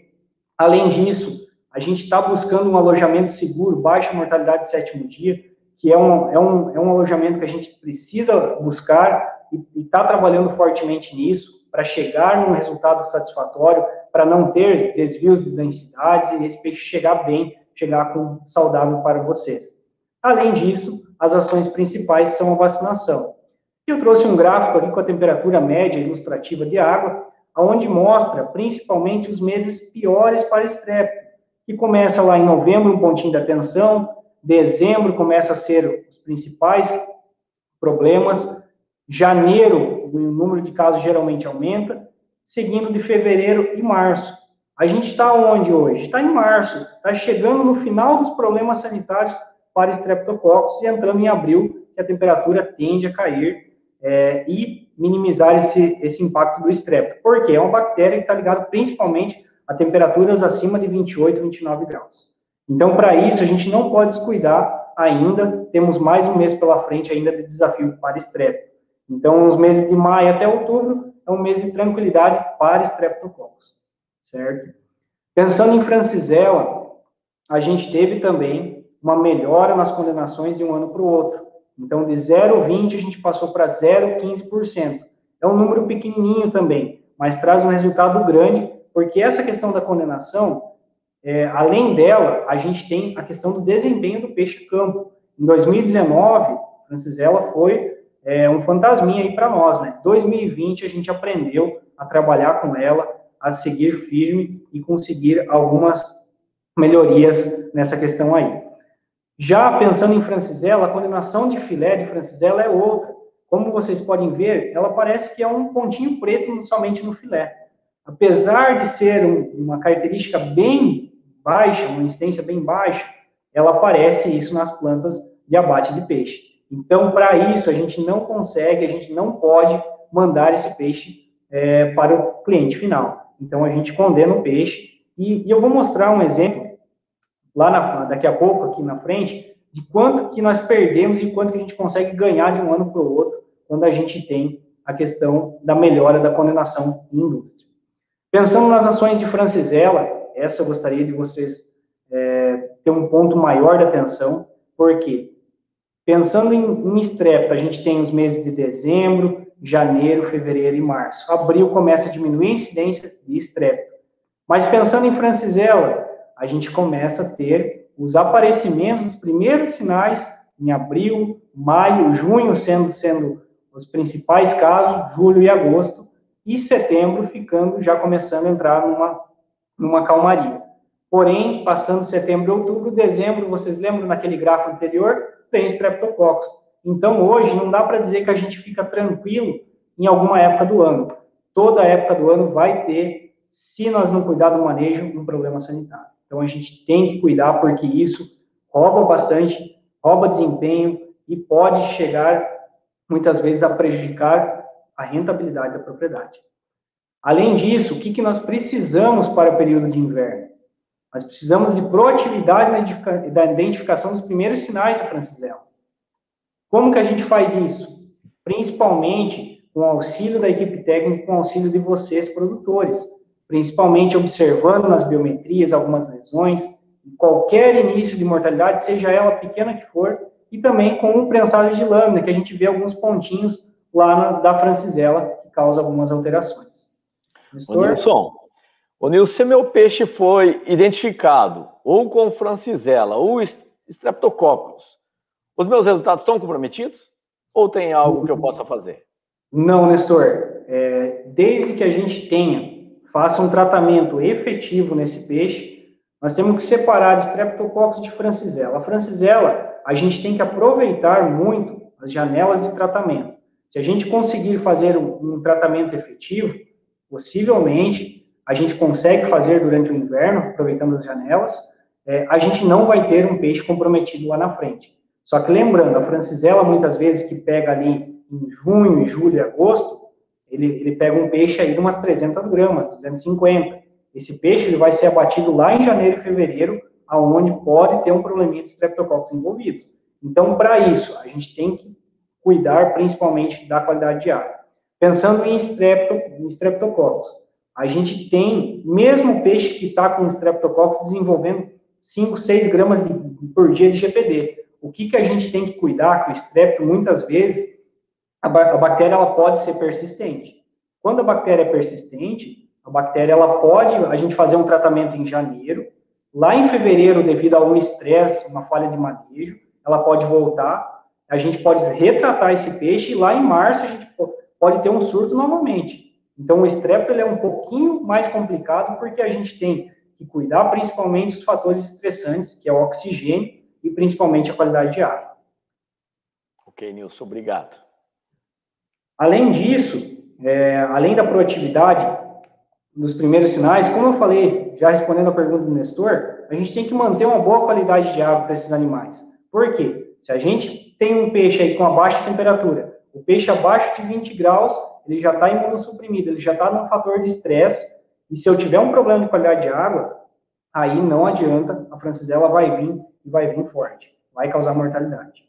Além disso, a gente está buscando um alojamento seguro, baixa mortalidade de sétimo dia, que é um alojamento que a gente precisa buscar e está trabalhando fortemente nisso, para chegar num resultado satisfatório, para não ter desvios de densidades e esse peixe chegar bem, chegar saudável para vocês. Além disso, as ações principais são a vacinação. Eu trouxe um gráfico aqui com a temperatura média ilustrativa de água, onde mostra principalmente os meses piores para estrépito, que começa lá em novembro, um pontinho de atenção, dezembro começa a ser os principais problemas, janeiro, o número de casos geralmente aumenta, seguindo de fevereiro e março. A gente está onde hoje? Está em março, está chegando no final dos problemas sanitários para Streptococcus e entrando em abril, que a temperatura tende a cair e minimizar esse impacto do estrepto. Por quê? É uma bactéria que está ligada principalmente a temperaturas acima de 28, 29 graus. Então, para isso, a gente não pode descuidar ainda, temos mais um mês pela frente ainda de desafio para estrepto. Então, os meses de maio até outubro é um mês de tranquilidade para Streptococcus, certo? Pensando em Francisella, a gente teve também uma melhora nas condenações de um ano para o outro. Então, de 0,20% a gente passou para 0,15%. É um número pequenininho também, mas traz um resultado grande, porque essa questão da condenação, além dela, a gente tem a questão do desempenho do peixe campo. Em 2019, Francisella foi um fantasminha aí para nós, né? 2020 a gente aprendeu a trabalhar com ela, a seguir firme e conseguir algumas melhorias nessa questão aí. Já pensando em Francisella, a condenação de filé de Francisella é outra. Como vocês podem ver, ela parece que é um pontinho preto somente no filé. Apesar de ser uma característica bem baixa, uma incidência bem baixa, ela aparece isso nas plantas de abate de peixe. Então, para isso, a gente não consegue, a gente não pode mandar esse peixe para o cliente final. Então, a gente condena o peixe. E eu vou mostrar um exemplo, daqui a pouco, aqui na frente, de quanto que nós perdemos e quanto que a gente consegue ganhar de um ano para o outro, quando a gente tem a questão da melhora da condenação em indústria. Pensando nas ações de Francisella, essa eu gostaria de vocês ter um ponto maior de atenção, porque pensando em estrepto, a gente tem os meses de dezembro, janeiro, fevereiro e março. Abril começa a diminuir a incidência de estrepto. Mas pensando em Francisella, a gente começa a ter os aparecimentos, os primeiros sinais em abril, maio, junho sendo os principais casos, julho e agosto, e setembro já começando a entrar numa calmaria. Porém, passando setembro e outubro, dezembro, vocês lembram naquele gráfico anterior, tem Streptococcus. Então, hoje, não dá para dizer que a gente fica tranquilo em alguma época do ano. Toda época do ano vai ter, se nós não cuidar do manejo, um problema sanitário. Então, a gente tem que cuidar, porque isso rouba bastante, rouba desempenho e pode chegar, muitas vezes, a prejudicar a rentabilidade da propriedade. Além disso, o que nós precisamos para o período de inverno? Nós precisamos de proatividade na identificação dos primeiros sinais da Francisella. Como que a gente faz isso? Principalmente com o auxílio da equipe técnica, com o auxílio de vocês, produtores. Principalmente observando nas biometrias algumas lesões, qualquer início de mortalidade, seja ela pequena que for, e também com o prensado de lâmina, que a gente vê alguns pontinhos lá da Francisella, que causa algumas alterações. Ô Nilson, se meu peixe foi identificado ou com Francisella ou Streptococcus, os meus resultados estão comprometidos? Ou tem algo que eu possa fazer? Não, Nestor. Desde que a gente faça um tratamento efetivo nesse peixe, nós temos que separar Streptococcus de Francisella. A Francisella, a gente tem que aproveitar muito as janelas de tratamento. Se a gente conseguir fazer um tratamento efetivo, possivelmente a gente consegue fazer durante o inverno, aproveitando as janelas, a gente não vai ter um peixe comprometido lá na frente. Só que lembrando, a Francisella, muitas vezes, que pega ali em junho, julho e agosto, ele pega um peixe aí de umas 300 gramas, 250. Esse peixe ele vai ser abatido lá em janeiro e fevereiro, aonde pode ter um probleminha de Streptococcus envolvido. Então, para isso, a gente tem que cuidar principalmente da qualidade de água. Pensando em Streptococcus, a gente tem, mesmo o peixe que está com Streptococcus, desenvolvendo 5, 6 gramas por dia de GPD. O que a gente tem que cuidar com o Strepto, muitas vezes, a bactéria ela pode ser persistente. Quando a bactéria é persistente, a gente fazer um tratamento em janeiro, lá em fevereiro, devido a um estresse, uma falha de manejo, ela pode voltar, a gente pode retratar esse peixe e lá em março a gente pode ter um surto novamente. Então, o Strepto ele é um pouquinho mais complicado porque a gente tem que cuidar principalmente dos fatores estressantes, que é o oxigênio e principalmente a qualidade de água. Ok, Nilson, obrigado. Além disso, além da proatividade nos primeiros sinais, como eu falei, já respondendo a pergunta do Nestor, a gente tem que manter uma boa qualidade de água para esses animais. Por quê? Se a gente tem um peixe aí com uma baixa temperatura, o peixe abaixo de 20 graus, ele já está imunossuprimido, ele já está num fator de estresse, e se eu tiver um problema de qualidade de água, aí não adianta, a Francisella vai vir forte, vai causar mortalidade.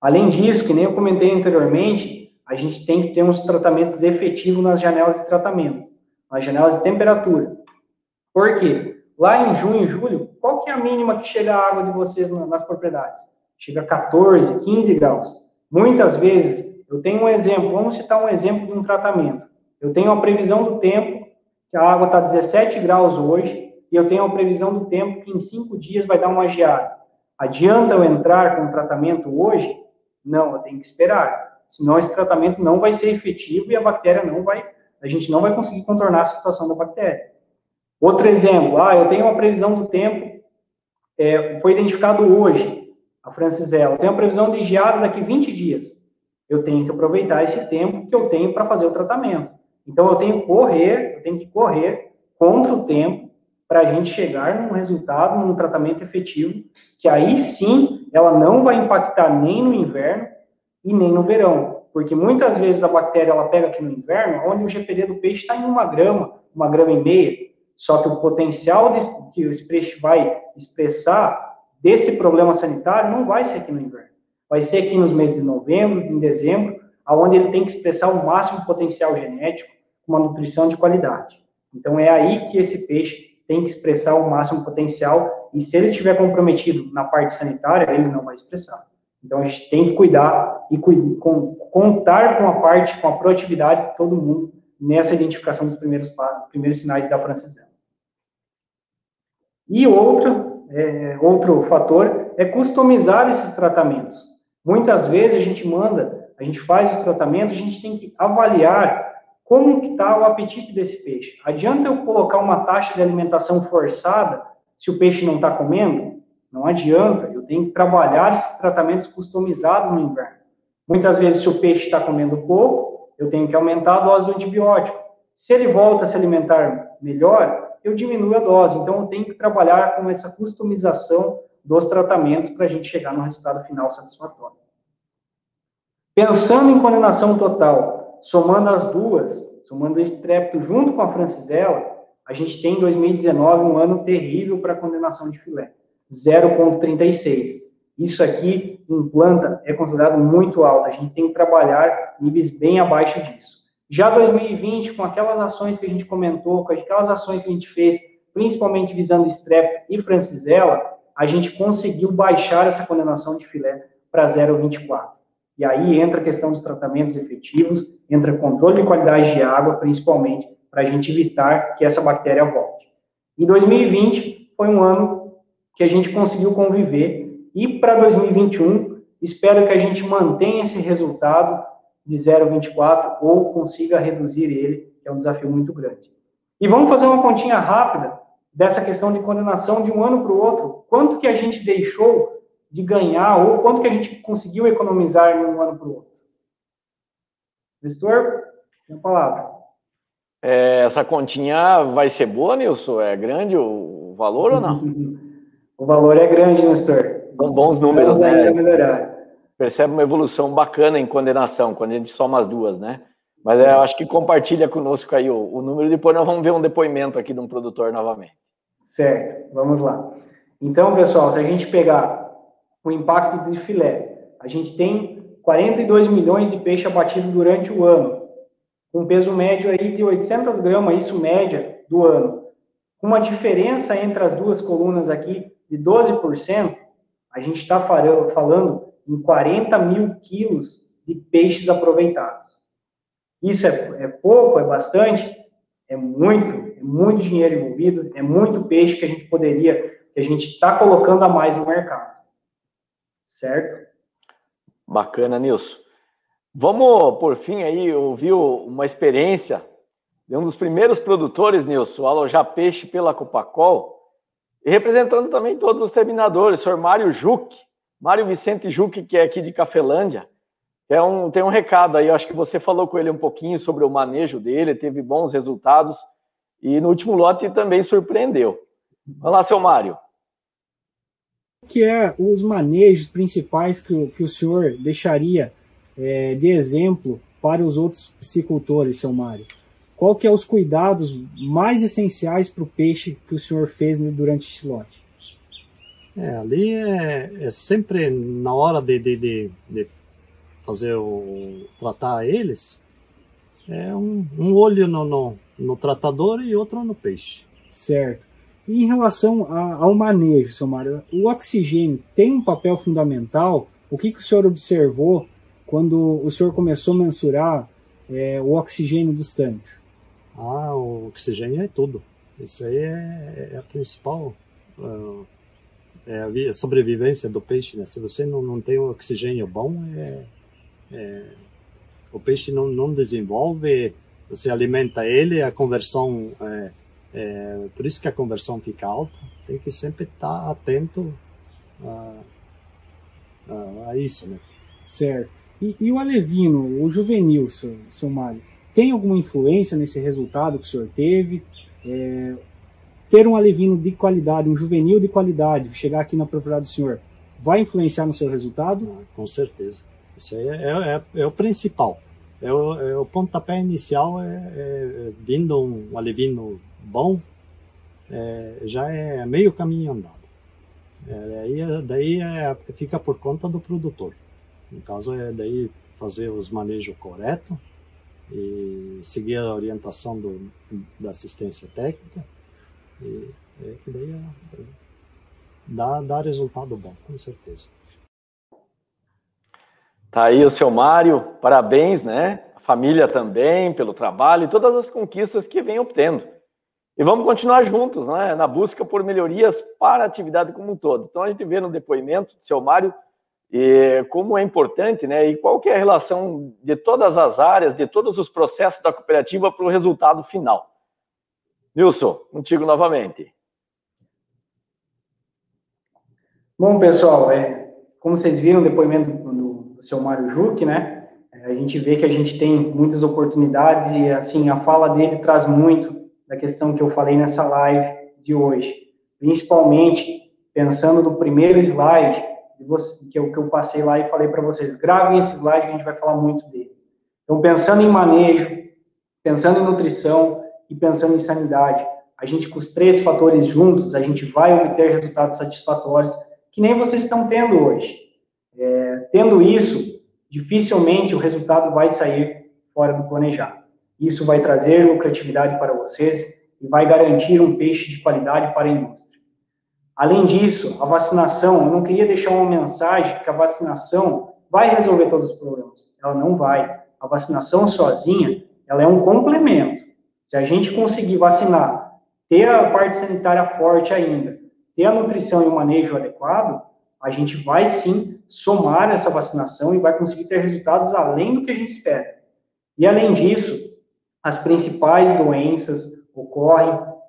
Além disso, que nem eu comentei anteriormente, a gente tem que ter uns tratamentos efetivos nas janelas de tratamento, nas janelas de temperatura. Por quê? Lá em junho e julho, qual que é a mínima que chega a água de vocês nas propriedades? Chega a 14, 15 graus. Muitas vezes, eu tenho um exemplo, vamos citar um exemplo de um tratamento. Eu tenho uma previsão do tempo, que a água está 17 graus hoje, e eu tenho uma previsão do tempo que em 5 dias vai dar uma geada. Adianta eu entrar com o tratamento hoje? Não, eu tenho que esperar. Senão esse tratamento não vai ser efetivo e a gente não vai conseguir contornar essa situação da bactéria. Outro exemplo, eu tenho uma previsão do tempo, foi identificado hoje, a Francisella, eu tenho uma previsão de geada daqui 20 dias. Eu tenho que aproveitar esse tempo que eu tenho para fazer o tratamento. Então, eu tenho que correr contra o tempo para a gente chegar num resultado, num tratamento efetivo, que aí sim, ela não vai impactar nem no inverno e nem no verão. Porque muitas vezes a bactéria, ela pega aqui no inverno, onde o GPD do peixe está em 1 grama, 1,5 gramas, só que o potencial que esse peixe vai expressar desse problema sanitário não vai ser aqui no inverno. Vai ser aqui nos meses de novembro, em dezembro, onde ele tem que expressar o máximo potencial genético, com uma nutrição de qualidade. Então, é aí que esse peixe tem que expressar o máximo potencial, e se ele estiver comprometido na parte sanitária, ele não vai expressar. Então, a gente tem que cuidar e contar com a proatividade de todo mundo nessa identificação dos primeiros sinais da Francisella. E outro fator é customizar esses tratamentos. Muitas vezes a gente faz os tratamentos, a gente tem que avaliar como que está o apetite desse peixe. Adianta eu colocar uma taxa de alimentação forçada se o peixe não está comendo? Não adianta, eu tenho que trabalhar esses tratamentos customizados no inverno. Muitas vezes, se o peixe está comendo pouco, eu tenho que aumentar a dose do antibiótico. Se ele volta a se alimentar melhor, eu diminuo a dose. Então, eu tenho que trabalhar com essa customização dos tratamentos para a gente chegar no resultado final satisfatório. Pensando em condenação total, somando as duas, somando o Strepto junto com a Francisella, a gente tem em 2019 um ano terrível para condenação de filé, 0,36. Isso aqui, em planta, é considerado muito alto. A gente tem que trabalhar níveis bem abaixo disso. Já 2020, com aquelas ações que a gente comentou, com aquelas ações que a gente fez, principalmente visando Strepto e Francisella, a gente conseguiu baixar essa condenação de filé para 0,24. E aí entra a questão dos tratamentos efetivos, entra controle de qualidade de água, principalmente, para a gente evitar que essa bactéria volte. E 2020 foi um ano que a gente conseguiu conviver, e para 2021, espero que a gente mantenha esse resultado de 0,24 ou consiga reduzir ele, que é um desafio muito grande. E vamos fazer uma continha rápida dessa questão de condenação de um ano para o outro. Quanto que a gente deixou de ganhar ou quanto que a gente conseguiu economizar de um ano para o outro? Nestor, tem a palavra. Essa continha vai ser boa, Nilson? É grande o valor ou não? O valor é grande, Nestor. São bons números, né? Melhorar. Percebe uma evolução bacana em condenação, quando a gente soma as duas, né? Mas eu acho que compartilha conosco aí o número, depois nós vamos ver um depoimento aqui de um produtor novamente. Certo, vamos lá. Então, pessoal, se a gente pegar o impacto de filé, a gente tem 42 milhões de peixe abatido durante o ano, com peso médio aí de 800 gramas, isso média do ano. Com uma diferença entre as duas colunas aqui de 12%, a gente está falando em 40 mil quilos de peixes aproveitados. Isso é pouco, é bastante? É muito dinheiro envolvido, é muito peixe que a gente está colocando a mais no mercado. Certo? Bacana, Nilson. Vamos, por fim, aí, ouvir uma experiência de um dos primeiros produtores, Nilson, a alojar peixe pela Copacol, e representando também todos os terminadores, o senhor Mário Vicente Juque, que é aqui de Cafelândia, tem um recado aí, eu acho que você falou com ele um pouquinho sobre o manejo dele, teve bons resultados, e no último lote também surpreendeu. Vamos lá, seu Mário. O que é os manejos principais que o senhor deixaria de exemplo para os outros piscicultores, seu Mário? Qual que é os cuidados mais essenciais para o peixe que o senhor fez durante esse lote? Ali é sempre na hora de fazer tratar eles, é um olho no tratador e outro no peixe. Certo. E em relação ao manejo, seu Mário, o oxigênio tem um papel fundamental? O que o senhor observou quando o senhor começou a mensurar o oxigênio dos tanques? O oxigênio é tudo. Isso aí é a principal a sobrevivência do peixe, né? Se você não tem um oxigênio bom, o peixe não desenvolve, você alimenta ele, a conversão, por isso que a conversão fica alta, tem que sempre estar atento a isso, né? Certo. E o alevino, o juvenil, seu Mário, tem alguma influência nesse resultado que o senhor teve? Ter um alevino de qualidade, um juvenil de qualidade, chegar aqui na propriedade do senhor, vai influenciar no seu resultado? Com certeza. Isso aí é o principal. O pontapé inicial vindo um alevino bom, já é meio caminho andado. Daí fica por conta do produtor. No caso, daí fazer os manejos corretos e seguir a orientação da assistência técnica, e que daí dá resultado bom, com certeza. Tá aí o seu Mário, parabéns, né? A família também, pelo trabalho e todas as conquistas que vem obtendo. E vamos continuar juntos, né? Na busca por melhorias para a atividade como um todo. Então a gente vê no depoimento do seu Mário como é importante, né? E qual que é a relação de todas as áreas, de todos os processos da cooperativa para o resultado final. Nilson, contigo novamente. Bom, pessoal, como vocês viram o depoimento do seu Mário Juque, né? A gente vê que a gente tem muitas oportunidades e, assim, a fala dele traz muito da questão que eu falei nessa live de hoje. Principalmente pensando no primeiro slide que eu passei lá e falei para vocês, gravem esse slide que a gente vai falar muito dele. Então, pensando em manejo, pensando em nutrição e pensando em sanidade, a gente, com os 3 fatores juntos, a gente vai obter resultados satisfatórios, que nem vocês estão tendo hoje. Tendo isso, dificilmente o resultado vai sair fora do planejado. Isso vai trazer lucratividade para vocês e vai garantir um peixe de qualidade para a indústria. Além disso, a vacinação, eu não queria deixar uma mensagem que a vacinação vai resolver todos os problemas. Ela não vai. A vacinação sozinha, ela é um complemento. Se a gente conseguir vacinar, ter a parte sanitária forte ainda, ter a nutrição e o manejo adequado, a gente vai sim somar essa vacinação e vai conseguir ter resultados além do que a gente espera. E além disso, as principais doenças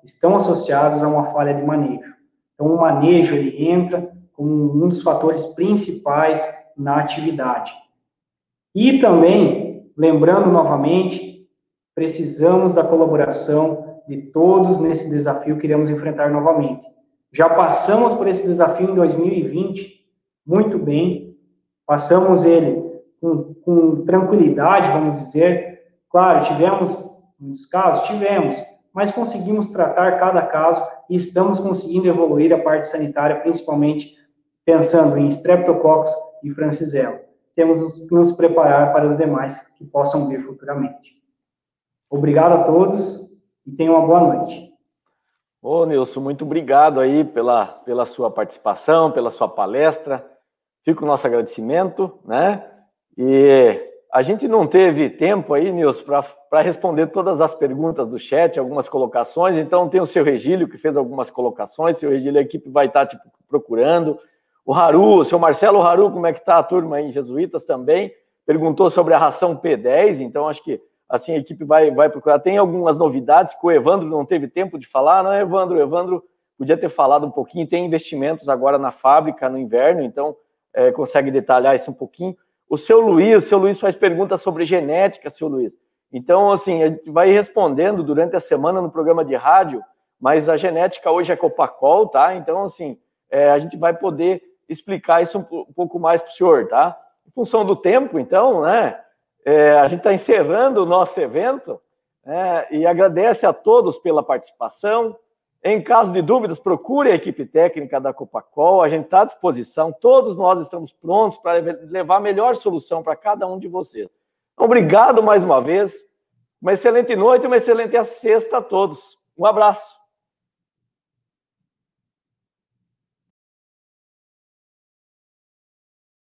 estão associadas a uma falha de manejo. Então, o manejo, ele entra como um dos fatores principais na atividade. E também, lembrando novamente, precisamos da colaboração de todos nesse desafio que iremos enfrentar novamente. Já passamos por esse desafio em 2020, muito bem, passamos ele com tranquilidade, vamos dizer. Claro, tivemos muitos casos, mas conseguimos tratar cada caso e estamos conseguindo evoluir a parte sanitária, principalmente pensando em Streptococcus e Francisella. Temos que nos preparar para os demais que possam vir futuramente. Obrigado a todos e tenham uma boa noite. Ô, Nilson, muito obrigado aí pela sua participação, pela sua palestra. Fica o nosso agradecimento, né? E a gente não teve tempo aí, Nilson, para responder todas as perguntas do chat, algumas colocações, então tem o seu Regílio, que fez algumas colocações, seu Regílio, a equipe vai estar procurando. O Haru, o seu Marcelo Haru, como é que está a turma aí em Jesuítas também, perguntou sobre a ração P10, então acho que assim a equipe vai procurar. Tem algumas novidades que o Evandro não teve tempo de falar, não, Evandro? O Evandro podia ter falado um pouquinho, tem investimentos agora na fábrica no inverno, então consegue detalhar isso um pouquinho. O seu Luiz faz perguntas sobre genética, seu Luiz. Então, assim, a gente vai respondendo durante a semana no programa de rádio, mas a genética hoje é Copacol, tá? Então, assim, a gente vai poder explicar isso um pouco mais para o senhor, tá? Em função do tempo, então, né? A gente está encerrando o nosso evento, e agradece a todos pela participação. Em caso de dúvidas, procure a equipe técnica da Copacol, a gente está à disposição, todos nós estamos prontos para levar a melhor solução para cada um de vocês. Obrigado mais uma vez, uma excelente noite e uma excelente sexta a todos. Um abraço.